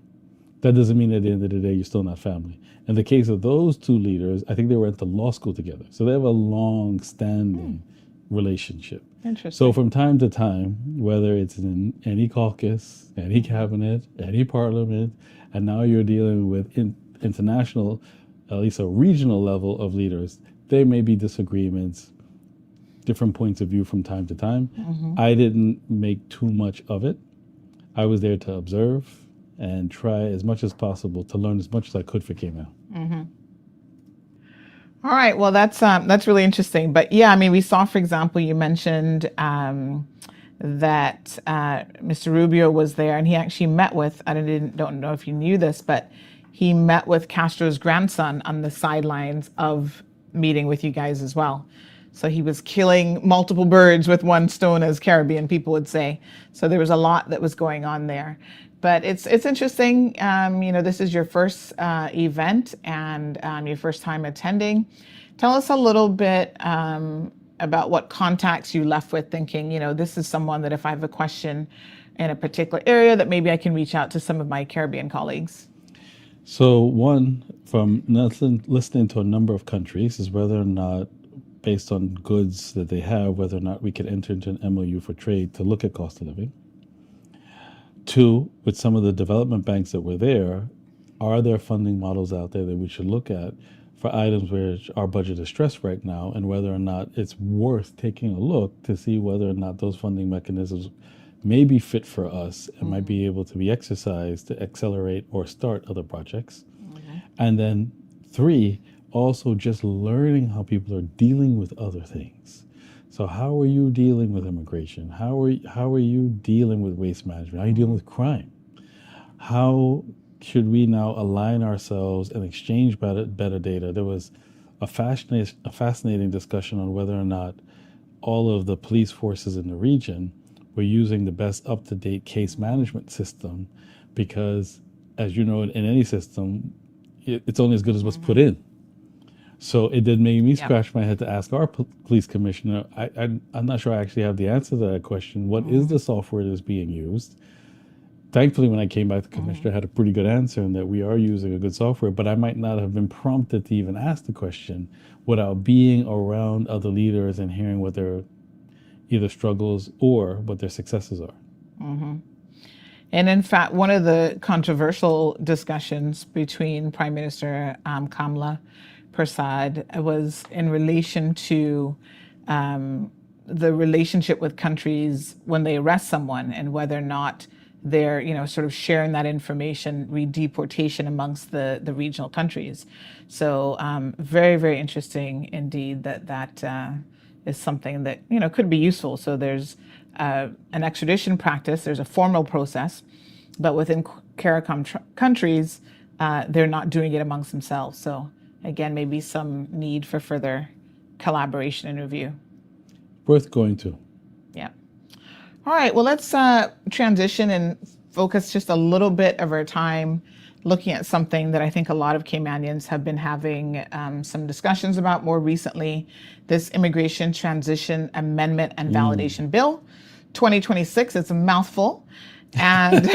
That doesn't mean at the end of the day you're still not family. In the case of those two leaders, I think they went to law school together. So they have a long-standing relationship. Interesting. So from time to time, whether it's in any caucus, any cabinet, any parliament, and now you're dealing with international, at least a regional level of leaders, there may be disagreements, different points of view from time to time. I didn't make too much of it. I was there to observe and try as much as possible to learn as much as I could for Cayman. All right. Well, that's really interesting. But yeah, I mean, we saw, for example, you mentioned that Mr. Rubio was there, and he actually met with, don't know if you knew this, but he met with Castro's grandson on the sidelines of meeting with you guys as well. So he was killing multiple birds with one stone, as Caribbean people would say. So there was a lot that was going on there. But it's interesting. This is your first event and your first time attending. Tell us a little bit about what contacts you left with, thinking, this is someone that if I have a question in a particular area, that maybe I can reach out to some of my Caribbean colleagues. So one, from listening to a number of countries, is whether or not, based on goods that they have, whether or not we could enter into an MOU for trade to look at cost of living. Two, with some of the development banks that were there, are there funding models out there that we should look at for items where our budget is stressed right now, and whether or not it's worth taking a look to see whether or not those funding mechanisms may be fit for us and might be able to be exercised to accelerate or start other projects. And then three, also just learning how people are dealing with other things. So how are you dealing with immigration? How are you dealing with waste management? How are you dealing with crime? How should we now align ourselves and exchange better data? There was a fascinating discussion on whether or not all of the police forces in the region were using the best up-to-date case management system, because, as you know, in any system, it's only as good as what's put in. So it did make me scratch my head to ask our police commissioner. I'm not sure I actually have the answer to that question. What is the software that is being used? Thankfully, when I came back, the commissioner had a pretty good answer in that we are using a good software, but I might not have been prompted to even ask the question without being around other leaders and hearing what their either struggles or what their successes are. And in fact, one of the controversial discussions between Prime Minister Kamala Prasad was in relation to the relationship with countries when they arrest someone, and whether or not they're, sort of sharing that information, re-deportation amongst the regional countries. So very, very interesting indeed that is something that, could be useful. So there's an extradition practice, there's a formal process, but within CARICOM countries, they're not doing it amongst themselves. So again, maybe some need for further collaboration and review. Worth going to. Yeah. All right, well, let's transition and focus just a little bit of our time looking at something that I think a lot of Caymanians have been having some discussions about more recently, this Immigration Transition Amendment and Validation Bill 2026. It's a mouthful. And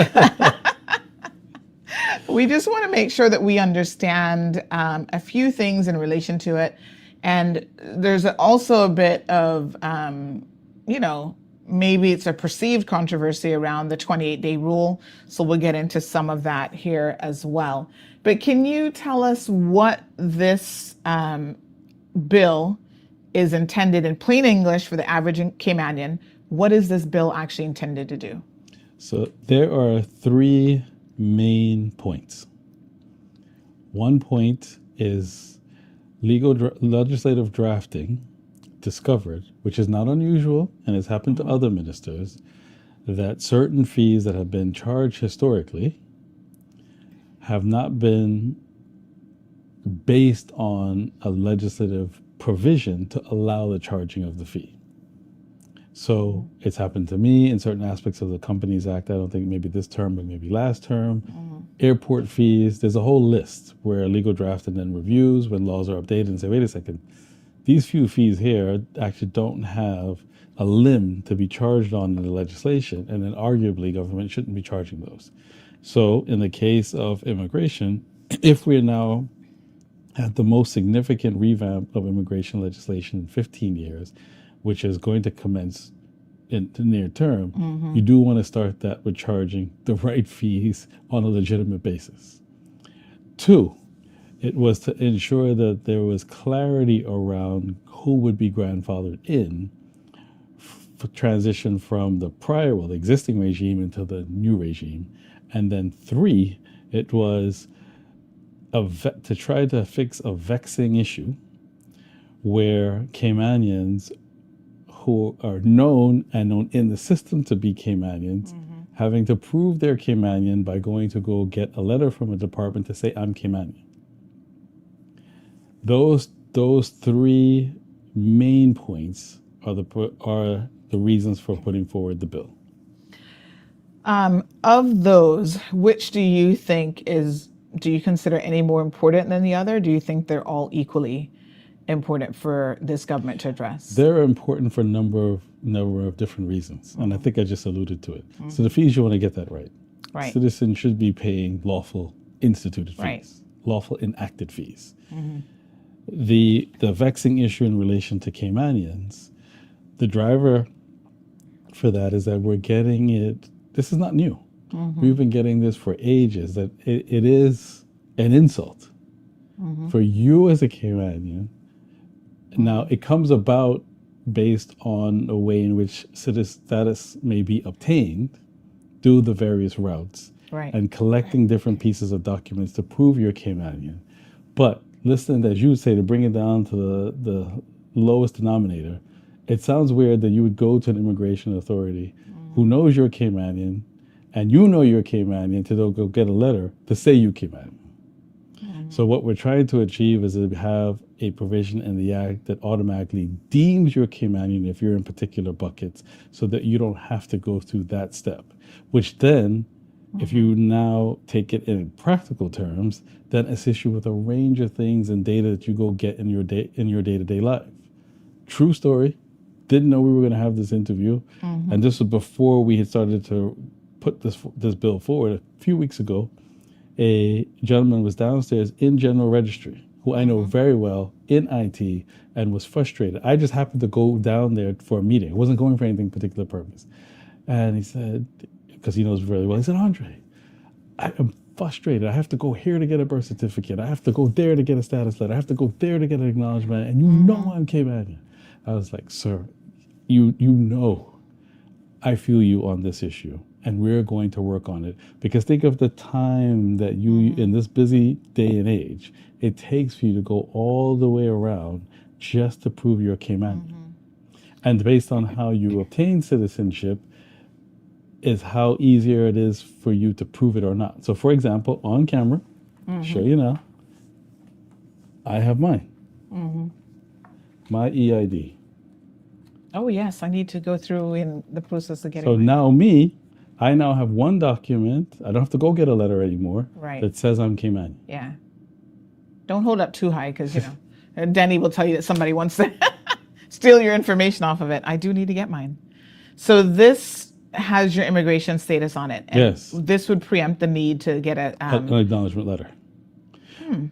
we just want to make sure that we understand a few things in relation to it. And there's also a bit of, maybe it's a perceived controversy around the 28-day rule. So we'll get into some of that here as well. But can you tell us what this bill is intended in plain English for the average Caymanian? What is this bill actually intended to do? So there are three main points. One point is legislative drafting discovered, which is not unusual and has happened to other ministers, that certain fees that have been charged historically have not been based on a legislative provision to allow the charging of the fee. So it's happened to me in certain aspects of the Companies Act. I don't think maybe this term, but maybe last term. Airport fees, there's a whole list where legal draft and then reviews when laws are updated and say, wait a second, these few fees here actually don't have a limb to be charged on in the legislation, and then arguably government shouldn't be charging those. So in the case of immigration, if we're now at the most significant revamp of immigration legislation in 15 years, which is going to commence in the near term, you do want to start that with charging the right fees on a legitimate basis. Two, it was to ensure that there was clarity around who would be grandfathered in for transition from the the existing regime into the new regime. And then three, it was to try to fix a vexing issue where Caymanians who are known in the system to be Caymanians, having to prove they're Caymanian by going to go get a letter from a department to say, I'm Caymanian. Those three main points are the reasons for putting forward the bill? Of those, which do you think do you consider any more important than the other? Do you think they're all equally important for this government to address? They're important for a number of different reasons, and I think I just alluded to it. So the fees, you want to get that right. Right. Citizens should be paying lawful instituted fees, Right. lawful enacted fees. The vexing issue in relation to Caymanians, the driver for that is that we're getting it. This is not new. We've been getting this for ages. That it is an insult for you as a Caymanian. Now it comes about based on a way in which citizen status may be obtained through the various routes, Right. and collecting different pieces of documents to prove you're Caymanian. But listen, as you say, to bring it down to the lowest denominator, it sounds weird that you would go to an immigration authority who knows you're Caymanian, and you know you're Caymanian, to go get a letter to say you Caymanian. So what we're trying to achieve is to have a provision in the act that automatically deems you Caymanian if you're in particular buckets, so that you don't have to go through that step. Which then, if you now take it in practical terms, then assist you with a range of things and data that you go get in your day-to-day life. True story. Didn't know we were going to have this interview, and this was before we had started to put this bill forward. A few weeks ago, a gentleman was downstairs in General Registry, who I know very well in IT, and was frustrated. I just happened to go down there for a meeting. I wasn't going for anything particular purpose. And he said, because he knows very well, he said, Andre, I am frustrated. I have to go here to get a birth certificate. I have to go there to get a status letter. I have to go there to get an acknowledgement. And you know I'm Caymanian. I was like, sir, you know I feel you on this issue, and we're going to work on it. Because think of the time that you, in this busy day and age, it takes for you to go all the way around just to prove you're Caymanian. And based on how you obtain citizenship is how easier it is for you to prove it or not. So for example, on camera, show you now, I have mine, my EID. Oh yes, I need to go through in the process of getting. So now I now have one document. I don't have to go get a letter anymore. Right. That says I'm Caymanian. Yeah. Don't hold up too high, because Denny will tell you that somebody wants to steal your information off of it. I do need to get mine. So this has your immigration status on it. And Yes. This would preempt the need to get An acknowledgement letter.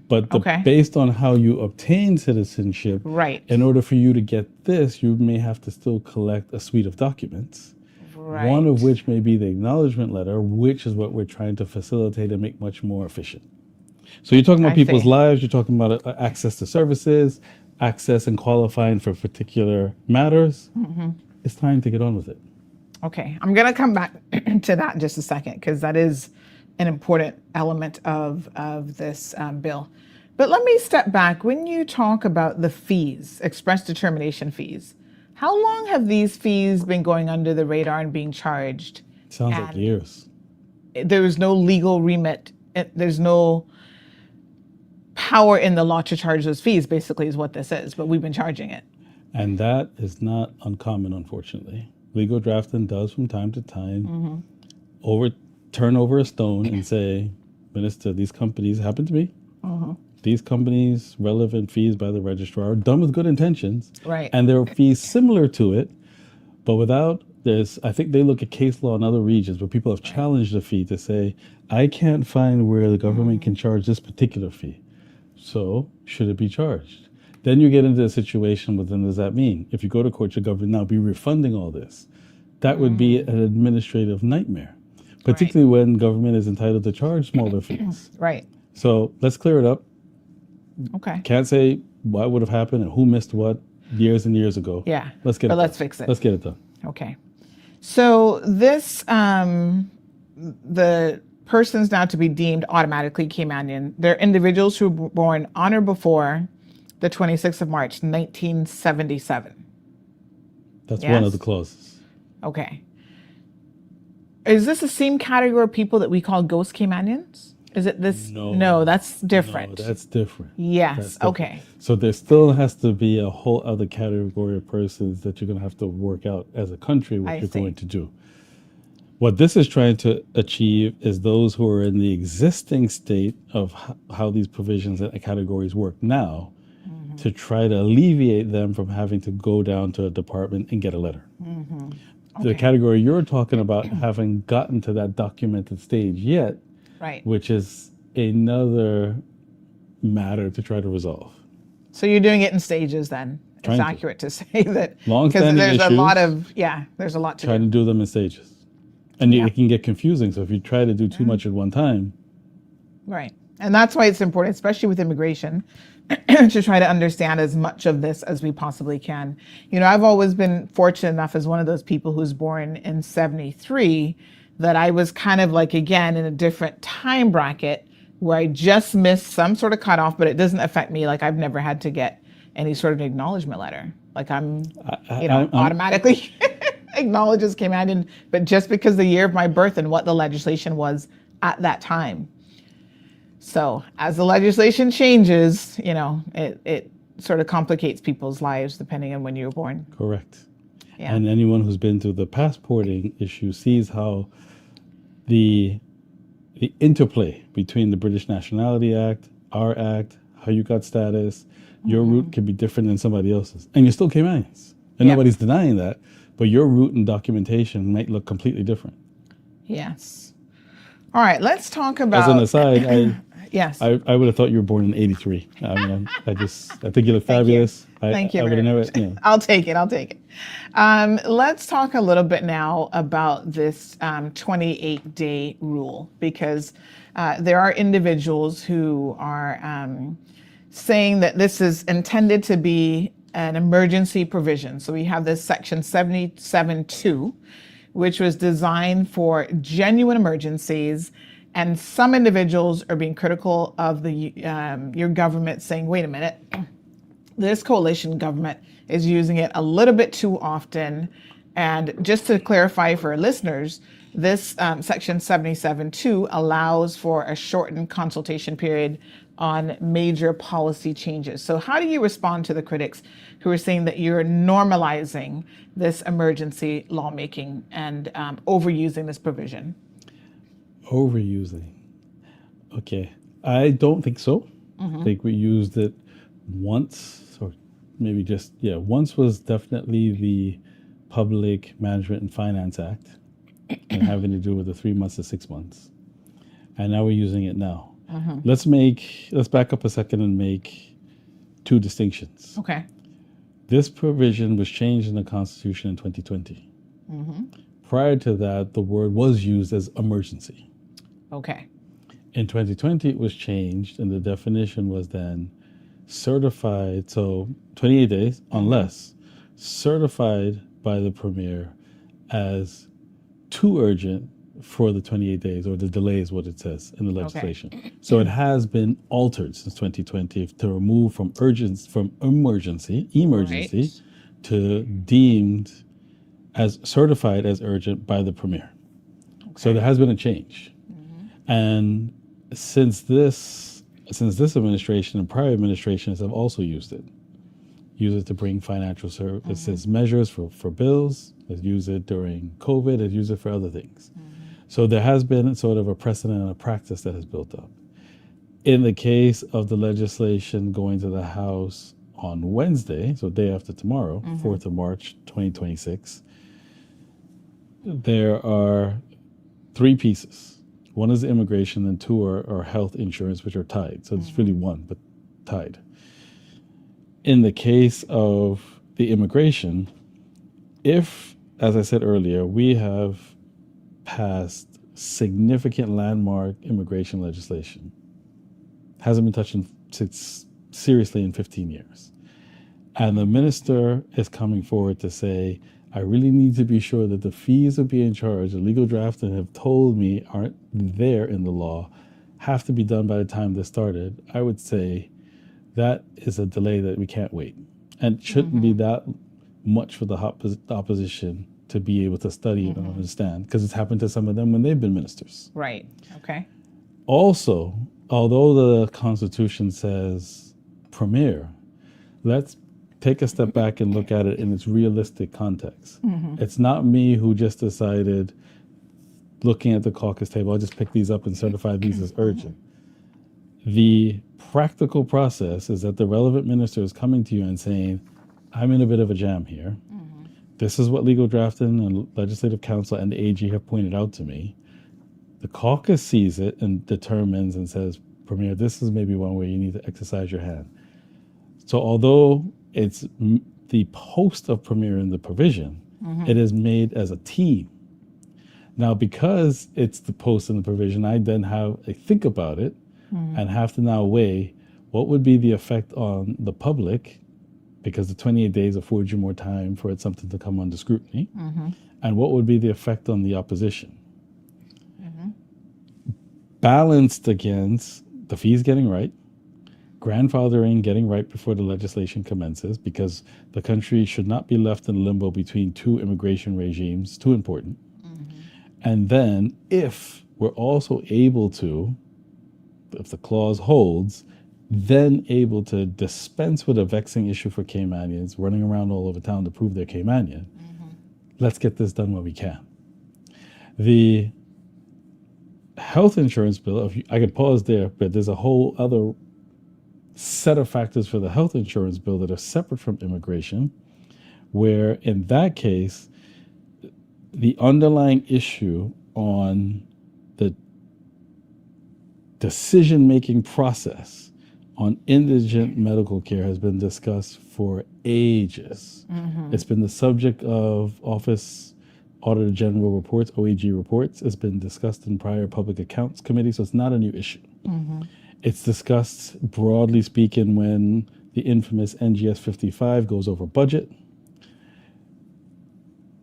But okay. based on how you obtain citizenship, Right. in order for you to get this, you may have to still collect a suite of documents. Right. One of which may be the acknowledgement letter, which is what we're trying to facilitate and make much more efficient. So you're talking about I people's see. lives, you're talking about access to services, access and qualifying for particular matters. It's time to get on with it. Okay, I'm going to come back to that in just a second, because that is an important element of this bill. But let me step back. When you talk about the fees, express determination fees, how long have these fees been going under the radar and being charged? Sounds like And years. there is no legal remit. There's no power in the law to charge those fees, basically, is what this is. But we've been charging it. And that is not uncommon, unfortunately. Legal drafting does from time to time turn over a stone and say, Minister, these companies happen to be. These companies' relevant fees by the registrar are done with good intentions. Right. And there are fees similar to it, but without this, I think they look at case law in other regions where people have challenged the fee to say, I can't find where the government can charge this particular fee. So should it be charged? Then you get into a situation with, then does that mean if you go to court, your government now be refunding all this? That would be an administrative nightmare, particularly when government is entitled to charge smaller fees. Right. So let's clear it up. Okay. Can't say what would have happened and who missed what years and years ago. Yeah. Let's get it But done. let's fix it. Let's get it done. Okay. So this, the persons now to be deemed automatically Caymanian, they're individuals who were born on or before the 26th of March, 1977. That's Yes? one of the clauses. Okay. Is this the same category of people that we call ghost Caymanians? Is it this? No, No, that's different. no, that's different. Yes. That's different. Okay. So there still has to be a whole other category of persons that you're going to have to work out as a country what I you're see. going to do. What this is trying to achieve is those who are in the existing state of how these provisions and categories work now, to try to alleviate them from having to go down to a department and get a letter. The Okay. category you're talking about having gotten to that documented stage yet, Right. which is another matter to try to resolve. So you're doing it in stages then. It's Trying to. accurate to say that because Long-standing there's a lot issues. there's a lot to Trying do. to do them in stages. And Yeah. it can get confusing. So if you try to do too much at one time, Right. And that's why it's important, especially with immigration, to try to understand as much of this as we possibly can. You know, I've always been fortunate enough as one of those people who's born in 73 that I was kind of like, again, in a different time bracket where I just missed some sort of cutoff, but it doesn't affect me. Like I've never had to get any sort of acknowledgement letter. Like I'm automatically acknowledged as Canadian, but just because the year of my birth and what the legislation was at that time. So as the legislation changes, you know, it sort of complicates people's lives depending on when you were born. correct. Yeah. And anyone who's been through the passporting issue sees how the interplay between the British Nationality Act, our act, how you got status, your route could be different than somebody else's. And you're still Caymanians. And Yeah. nobody's denying that. But your route and documentation might look completely different. Yes. All right, let's talk about. As an aside, yes. I would have thought you were born in '83. I mean, I think you look Thank you. fabulous. Thank you I would very have never, much. you know. I'll take it. I'll take it. Let's talk a little bit now about this 28-day rule, because there are individuals who are saying that this is intended to be an emergency provision. So we have this section 77.2, which was designed for genuine emergencies. And some individuals are being critical of the your government, saying, wait a minute, this coalition government is using it a little bit too often. And just to clarify for our listeners, this section 77.2 allows for a shortened consultation period on major policy changes. So how do you respond to the critics who are saying that you're normalizing this emergency lawmaking and overusing this provision? Overusing. Okay. I don't think so. I think we used it once, or maybe just, once was definitely the Public Management and Finance Act and having to do with the 3 months to 6 months. And now we're using it now. Let's back up a second and make two distinctions. Okay. This provision was changed in the Constitution in 2020. Prior to that, the word was used as emergency. Okay. In 2020, it was changed, and the definition was then certified, so 28 days, unless certified by the Premier as too urgent for the 28 days, or the delay is what it says in the legislation. So it has been altered since 2020 to remove from emergency Right. to deemed as certified as urgent by the Premier. So there has been a change. And since this administration and prior administrations have also used it to bring financial services measures for bills, has used it during COVID, has used it for other things. So there has been sort of a precedent and a practice that has built up. In the case of the legislation going to the House on Wednesday, so day after tomorrow, 4th of March, 2026, there are three pieces. One is immigration, and two are health insurance, which are tied. So it's really one, but tied. In the case of the immigration, if, as I said earlier, we have passed significant landmark immigration legislation, hasn't been touched seriously in 15 years, and the minister is coming forward to say, I really need to be sure that the fees are being charged, the legal draft that have told me aren't there in the law, have to be done by the time this started, I would say that is a delay that we can't wait. And it shouldn't be that much for the opposition to be able to study and understand, because it's happened to some of them when they've been ministers. Right. Okay. Also, although the Constitution says premier, let's take a step back and look at it in its realistic context. It's not me who just decided, looking at the caucus table, I'll just pick these up and certify these as urgent. The practical process is that the relevant minister is coming to you and saying, I'm in a bit of a jam here. This is what legal drafting and legislative counsel and the AG have pointed out to me. The caucus sees it and determines and says, Premier, this is maybe one where you need to exercise your hand. So although it's the post of Premier in the provision, it is made as a team. Now, because it's the post and the provision, I then have a think about it and have to now weigh what would be the effect on the public, because the 28 days affords you more time for it something to come under scrutiny, and what would be the effect on the opposition. Balanced against the fees getting right, grandfathering getting right before the legislation commences, because the country should not be left in limbo between two immigration regimes, too important. And then if we're also able to, if the clause holds, then able to dispense with a vexing issue for Caymanians running around all over town to prove they're Caymanian, let's get this done when we can. The health insurance bill, I could pause there, but there's a whole other set of factors for the health insurance bill that are separate from immigration, where in that case, the underlying issue on the decision-making process on indigent medical care has been discussed for ages. It's been the subject of Office Auditor General reports, OAG reports. It's been discussed in prior Public Accounts Committee, so it's not a new issue. It's discussed, broadly speaking, when the infamous NGS 55 goes over budget.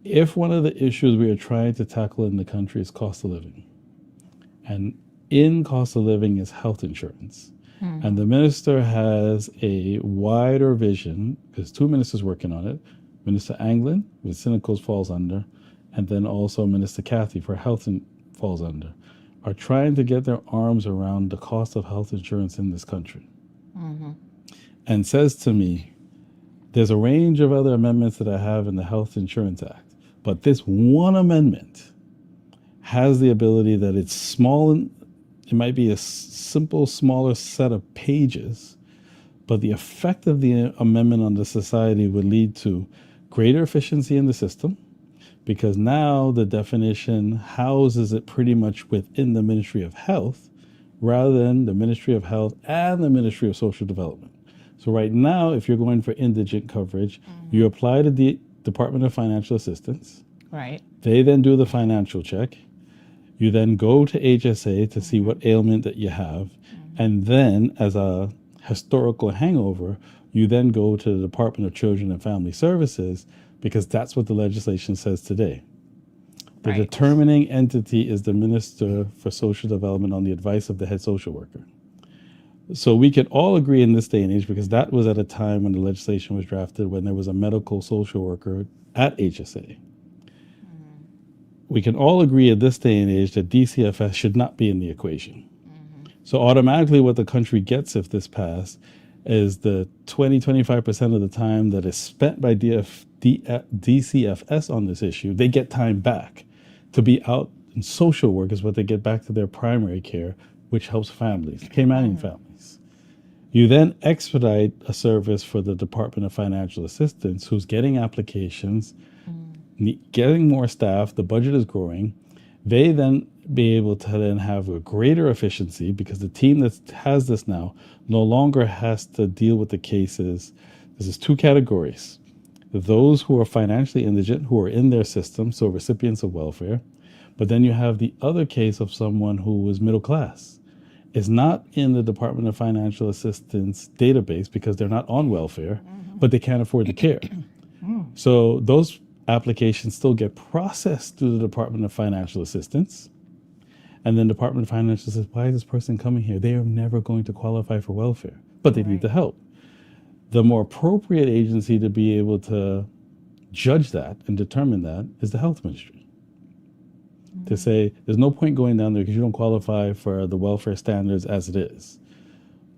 If one of the issues we are trying to tackle in the country is cost of living, and in cost of living is health insurance, and the minister has a wider vision, because two ministers working on it, Minister Anglin, with Cynicals falls under, and then also Minister Cathy for health falls under, are trying to get their arms around the cost of health insurance in this country. And says to me, there's a range of other amendments that I have in the Health Insurance Act, but this one amendment has the ability that it's small, and it might be a simple, smaller set of pages, but the effect of the amendment on the society would lead to greater efficiency in the system, because now the definition houses it pretty much within the Ministry of Health rather than the Ministry of Health and the Ministry of Social Development. So right now, if you're going for indigent coverage, you apply to the Department of Financial Assistance. Right. They then do the financial check. You then go to HSA to see what ailment that you have. And then as a historical hangover, you then go to the Department of Children and Family Services, because that's what the legislation says today. The determining entity is the Minister for Social Development on the advice of the head social worker. So we can all agree in this day and age, because that was at a time when the legislation was drafted, when there was a medical social worker at HSA. We can all agree at this day and age that DCFS should not be in the equation. So automatically what the country gets if this passed is the 25% of the time that is spent by DCFS on this issue, they get time back to be out in social work, is what they get back to their primary care, which helps families, Caymanian families. You then expedite a service for the Department of Financial Assistance, who's getting applications, getting more staff, the budget is growing. They then be able to then have a greater efficiency, because the team that has this now no longer has to deal with the cases. There's two categories. Those who are financially indigent, who are in their system, so recipients of welfare. But then you have the other case of someone who is middle class, is not in the Department of Financial Assistance database because they're not on welfare, but they can't afford the care. So those applications still get processed through the Department of Financial Assistance. And then Department of Financial says, why is this person coming here? They are never going to qualify for welfare, but they need the help. The more appropriate agency to be able to judge that and determine that is the health ministry. to say there's no point going down there because you don't qualify for the welfare standards as it is.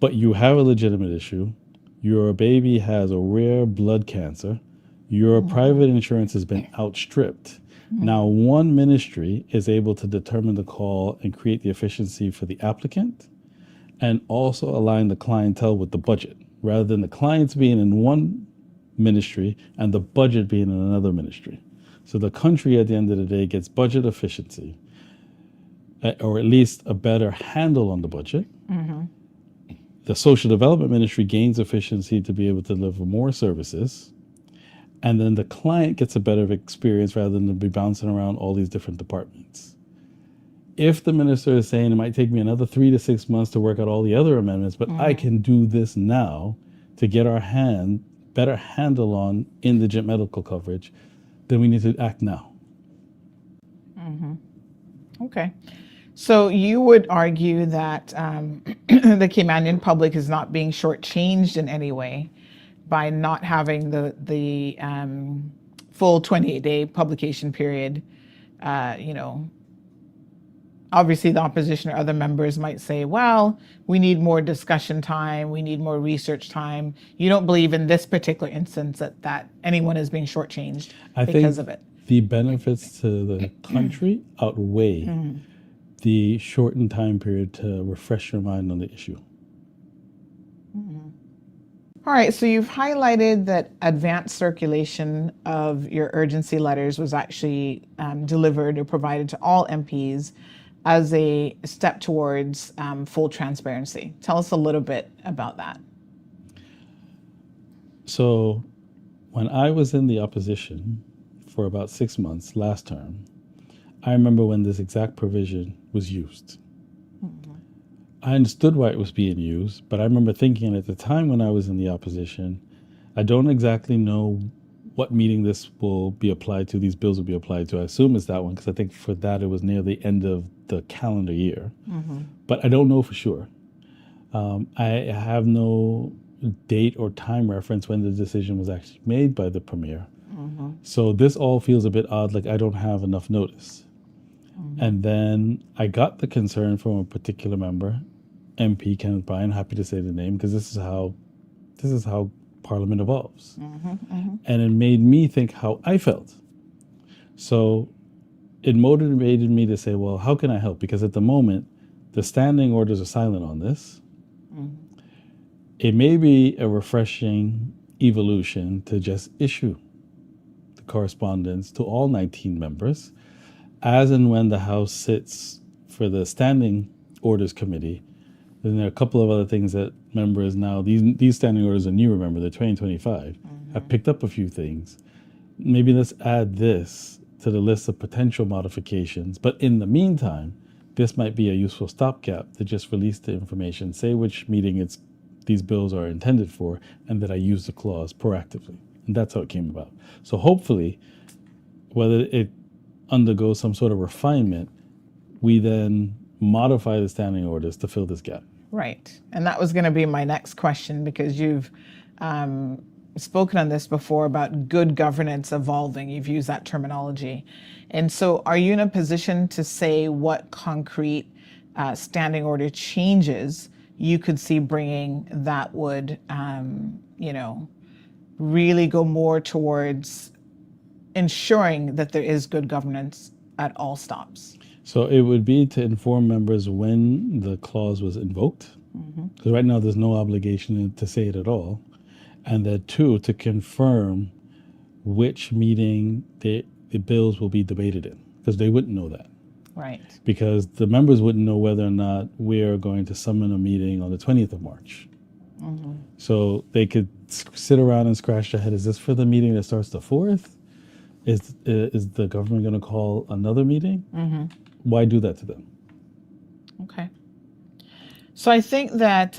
But you have a legitimate issue. Your baby has a rare blood cancer. Your private insurance has been outstripped. Now, one ministry is able to determine the call and create the efficiency for the applicant and also align the clientele with the budget rather than the clients being in one ministry and the budget being in another ministry. So the country at the end of the day gets budget efficiency, or at least a better handle on the budget. The social development ministry gains efficiency to be able to deliver more services. And then the client gets a better experience rather than to be bouncing around all these different departments. If the minister is saying it might take me another 3 to 6 months to work out all the other amendments, but I can do this now to get our better handle on indigent medical coverage, then we need to act now. Okay. So you would argue that the Caymanian public is not being shortchanged in any way by not having the full 28-day publication period. Obviously the opposition or other members might say, well, we need more discussion time, we need more research time. You don't believe in this particular instance that anyone is being shortchanged because of it. The benefits to the country outweigh the shortened time period to refresh your mind on the issue. All right, so you've highlighted that advanced circulation of your urgency letters was actually delivered or provided to all MPs as a step towards full transparency. Tell us a little bit about that. So when I was in the opposition for about 6 months last term, I remember when this exact provision was used. I understood why it was being used, but I remember thinking at the time when I was in the opposition, I don't exactly know what meeting this will be applied to, these bills will be applied to. I assume it's that one because I think for that it was near the end of the calendar year. But I don't know for sure. I have no date or time reference when the decision was actually made by the premier. So this all feels a bit odd, like I don't have enough notice. And then I got the concern from a particular member, MP Kenneth Bryan, happy to say the name, because this is how Parliament evolves. And it made me think how I felt. So it motivated me to say, well, how can I help? Because at the moment, the standing orders are silent on this. It may be a refreshing evolution to just issue the correspondence to all 19 members, as and when the House sits for the Standing Orders Committee. Then there are a couple of other things that members now, these standing orders are new, remember, they're 2025. I've picked up a few things. Maybe let's add this to the list of potential modifications. But in the meantime, this might be a useful stopgap to just release the information, say which meeting these bills are intended for, and that I use the clause proactively. And that's how it came about. So hopefully, whether it undergoes some sort of refinement, we then modify the standing orders to fill this gap. Right. And that was going to be my next question, because you've spoken on this before about good governance evolving. You've used that terminology. And so are you in a position to say what concrete standing order changes you could see bringing that would, really go more towards ensuring that there is good governance at all stops? So it would be to inform members when the clause was invoked, because right now there's no obligation to say it at all. And then two, to confirm which meeting the bills will be debated in, because they wouldn't know that. Right. Because the members wouldn't know whether or not we're going to summon a meeting on the 20th of March. So they could sit around and scratch their head. Is this for the meeting that starts the 4th? Is the government going to call another meeting? Why do that to them? Okay. So I think that,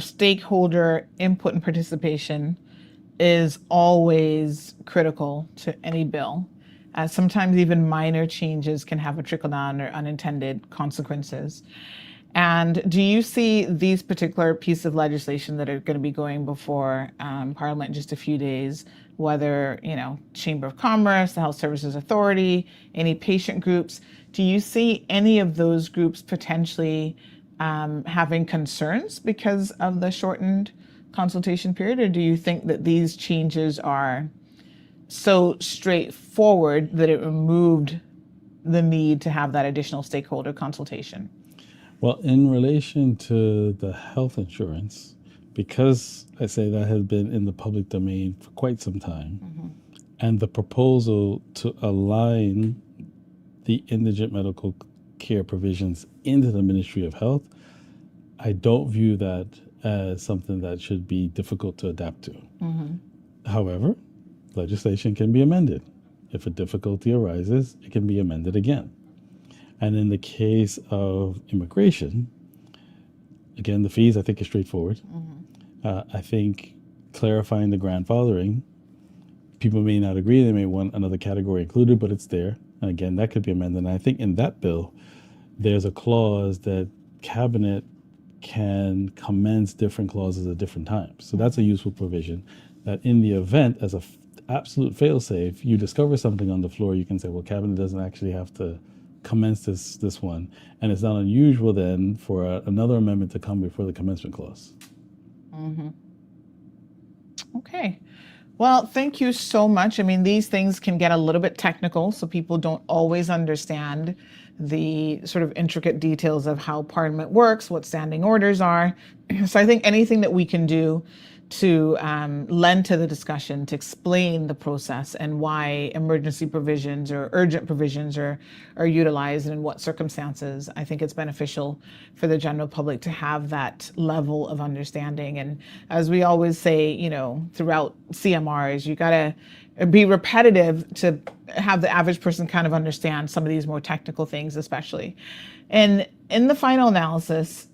stakeholder input and participation is always critical to any bill. Sometimes even minor changes can have a trickle-down or unintended consequences. And do you see these particular pieces of legislation that are going to be going before Parliament in just a few days, whether, Chamber of Commerce, the Health Services Authority, any patient groups, Do you see any of those groups potentially having concerns because of the shortened consultation period, or do you think that these changes are so straightforward that it removed the need to have that additional stakeholder consultation? Well, in relation to the health insurance, because I say that has been in the public domain for quite some time, and the proposal to align the indigent medical care provisions into the Ministry of Health, I don't view that as something that should be difficult to adapt to. However, legislation can be amended. If a difficulty arises, it can be amended again. And in the case of immigration, again, the fees I think are straightforward. I think clarifying the grandfathering, people may not agree, they may want another category included, but it's there. And again, that could be amended. And I think in that bill, there's a clause that Cabinet can commence different clauses at different times. So that's a useful provision that in the event, as a absolute fail-safe, you discover something on the floor, you can say, well, Cabinet doesn't actually have to commence this one. And it's not unusual then for another amendment to come before the commencement clause. Okay. Well, thank you so much. I mean, these things can get a little bit technical, so people don't always understand the sort of intricate details of how Parliament works, what standing orders are. So I think anything that we can do to lend to the discussion, to explain the process and why emergency provisions or urgent provisions are utilized and in what circumstances, I think it's beneficial for the general public to have that level of understanding. And as we always say, you know, throughout CMRs, you got to be repetitive to have the average person kind of understand some of these more technical things, especially. And in the final analysis,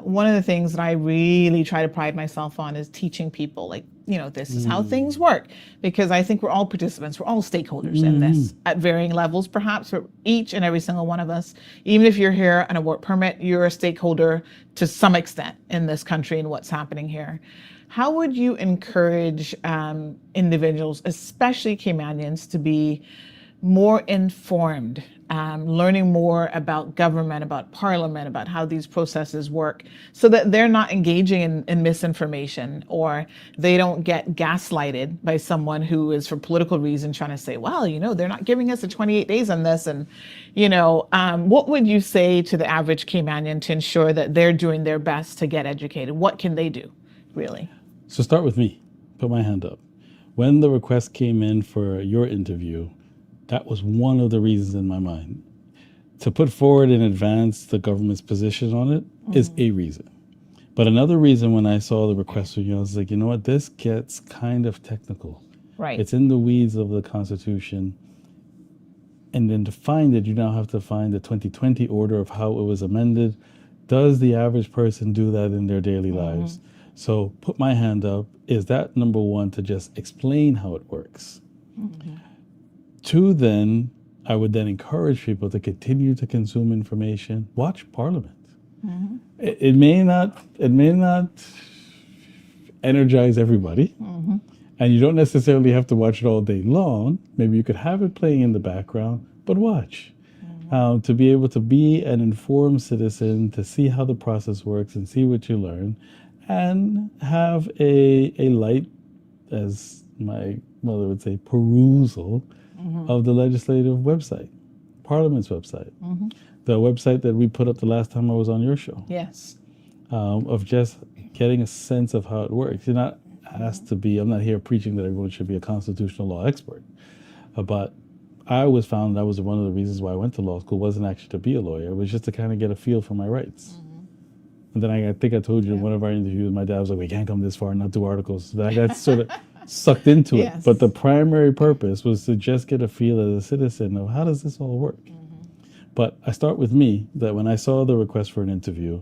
one of the things that I really try to pride myself on is teaching people, like, you know, this is how things work, because I think we're all participants, we're all stakeholders in this at varying levels, perhaps, for each and every single one of us. Even if you're here on a work permit, you're a stakeholder to some extent in this country and what's happening here. How would you encourage individuals, especially Caymanians, to be more informed, learning more about government, about Parliament, about how these processes work, so that they're not engaging in misinformation, or they don't get gaslighted by someone who is, for political reason, trying to say, well, you know, they're not giving us the 28 days on this. And, you know, what would you say to the average Caymanian to ensure that they're doing their best to get educated? What can they do, really? So start with me. Put my hand up. When the request came in for your interview, that was one of the reasons in my mind. To put forward in advance the government's position on it is a reason. But another reason, when I saw the request from you, I was like, you know what, this gets kind of technical. Right. It's in the weeds of the Constitution. And then to find it, you now have to find the 2020 order of how it was amended. Does the average person do that in their daily lives? So put my hand up. Is that number one, to just explain how it works? Two, then, I would then encourage people to continue to consume information. Watch Parliament. It may not energize everybody, and you don't necessarily have to watch it all day long. Maybe you could have it playing in the background, but watch. To be able to be an informed citizen, to see how the process works and see what you learn, and have a light, as my mother would say, perusal of the legislative website, Parliament's website, the website that we put up the last time I was on your show. Yes. Of just getting a sense of how it works. You're not asked to be, I'm not here preaching that everyone should be a constitutional law expert, but I always found that was one of the reasons why I went to law school, wasn't actually to be a lawyer, it was just to kind of get a feel for my rights. And then I think I told you in one of our interviews, my dad was like, we can't come this far and not do articles. Then I got sort of sucked into it. But the primary purpose was to just get a feel as a citizen of how does this all work? But I start with me, that when I saw the request for an interview,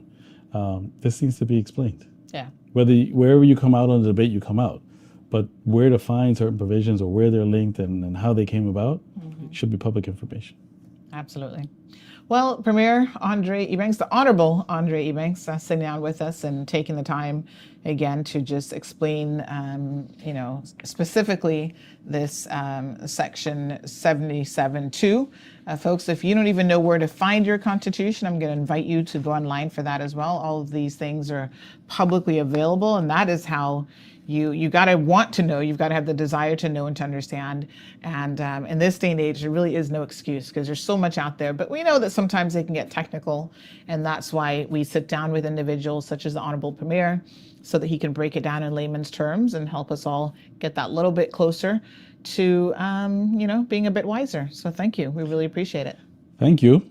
this needs to be explained. Yeah. Wherever you come out on the debate, you come out. But where to find certain provisions or where they're linked and how they came about, it should be public information. Absolutely. Well, Premier Andre Ebanks, the Honorable Andre Ebanks, sitting down with us and taking the time again to just explain, specifically this section 77.2. Folks, if you don't even know where to find your constitution, I'm going to invite you to go online for that as well. All of these things are publicly available, and that is how you got to want to know. You've got to have the desire to know and to understand. And in this day and age, there really is no excuse because there's so much out there. But we know that sometimes they can get technical, and that's why we sit down with individuals such as the Honorable Premier so that he can break it down in layman's terms and help us all get that little bit closer to, being a bit wiser. So thank you. We really appreciate it. Thank you.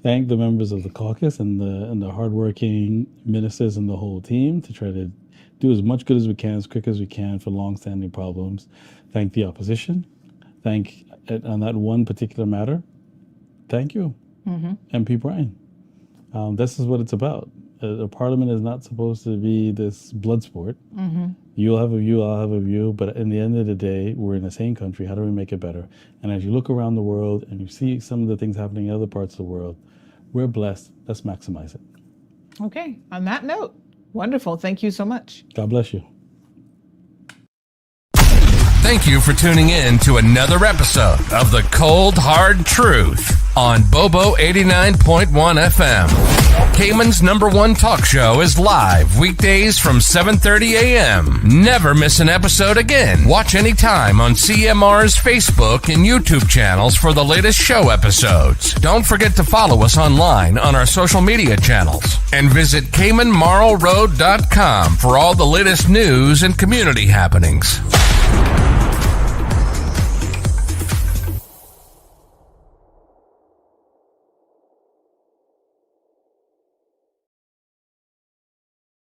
Thank the members of the caucus and the hardworking ministers and the whole team to try to do as much good as we can, as quick as we can for long-standing problems. Thank the opposition. Thank, on that one particular matter, thank you, MP Brian. This is what it's about. A parliament is not supposed to be this blood sport. You'll have a view, I'll have a view, but in the end of the day, we're in the same country. How do we make it better? And as you look around the world and you see some of the things happening in other parts of the world, we're blessed. Let's maximize it. Okay, on that note, wonderful. Thank you so much. God bless you. Thank you for tuning in to another episode of The Cold Hard Truth on Bobo 89.1 FM. Cayman's #1 talk show is live weekdays from 7:30 a.m. Never miss an episode again. Watch anytime on CMR's Facebook and YouTube channels for the latest show episodes. Don't forget to follow us online on our social media channels and visit CaymanMarlRoad.com for all the latest news and community happenings.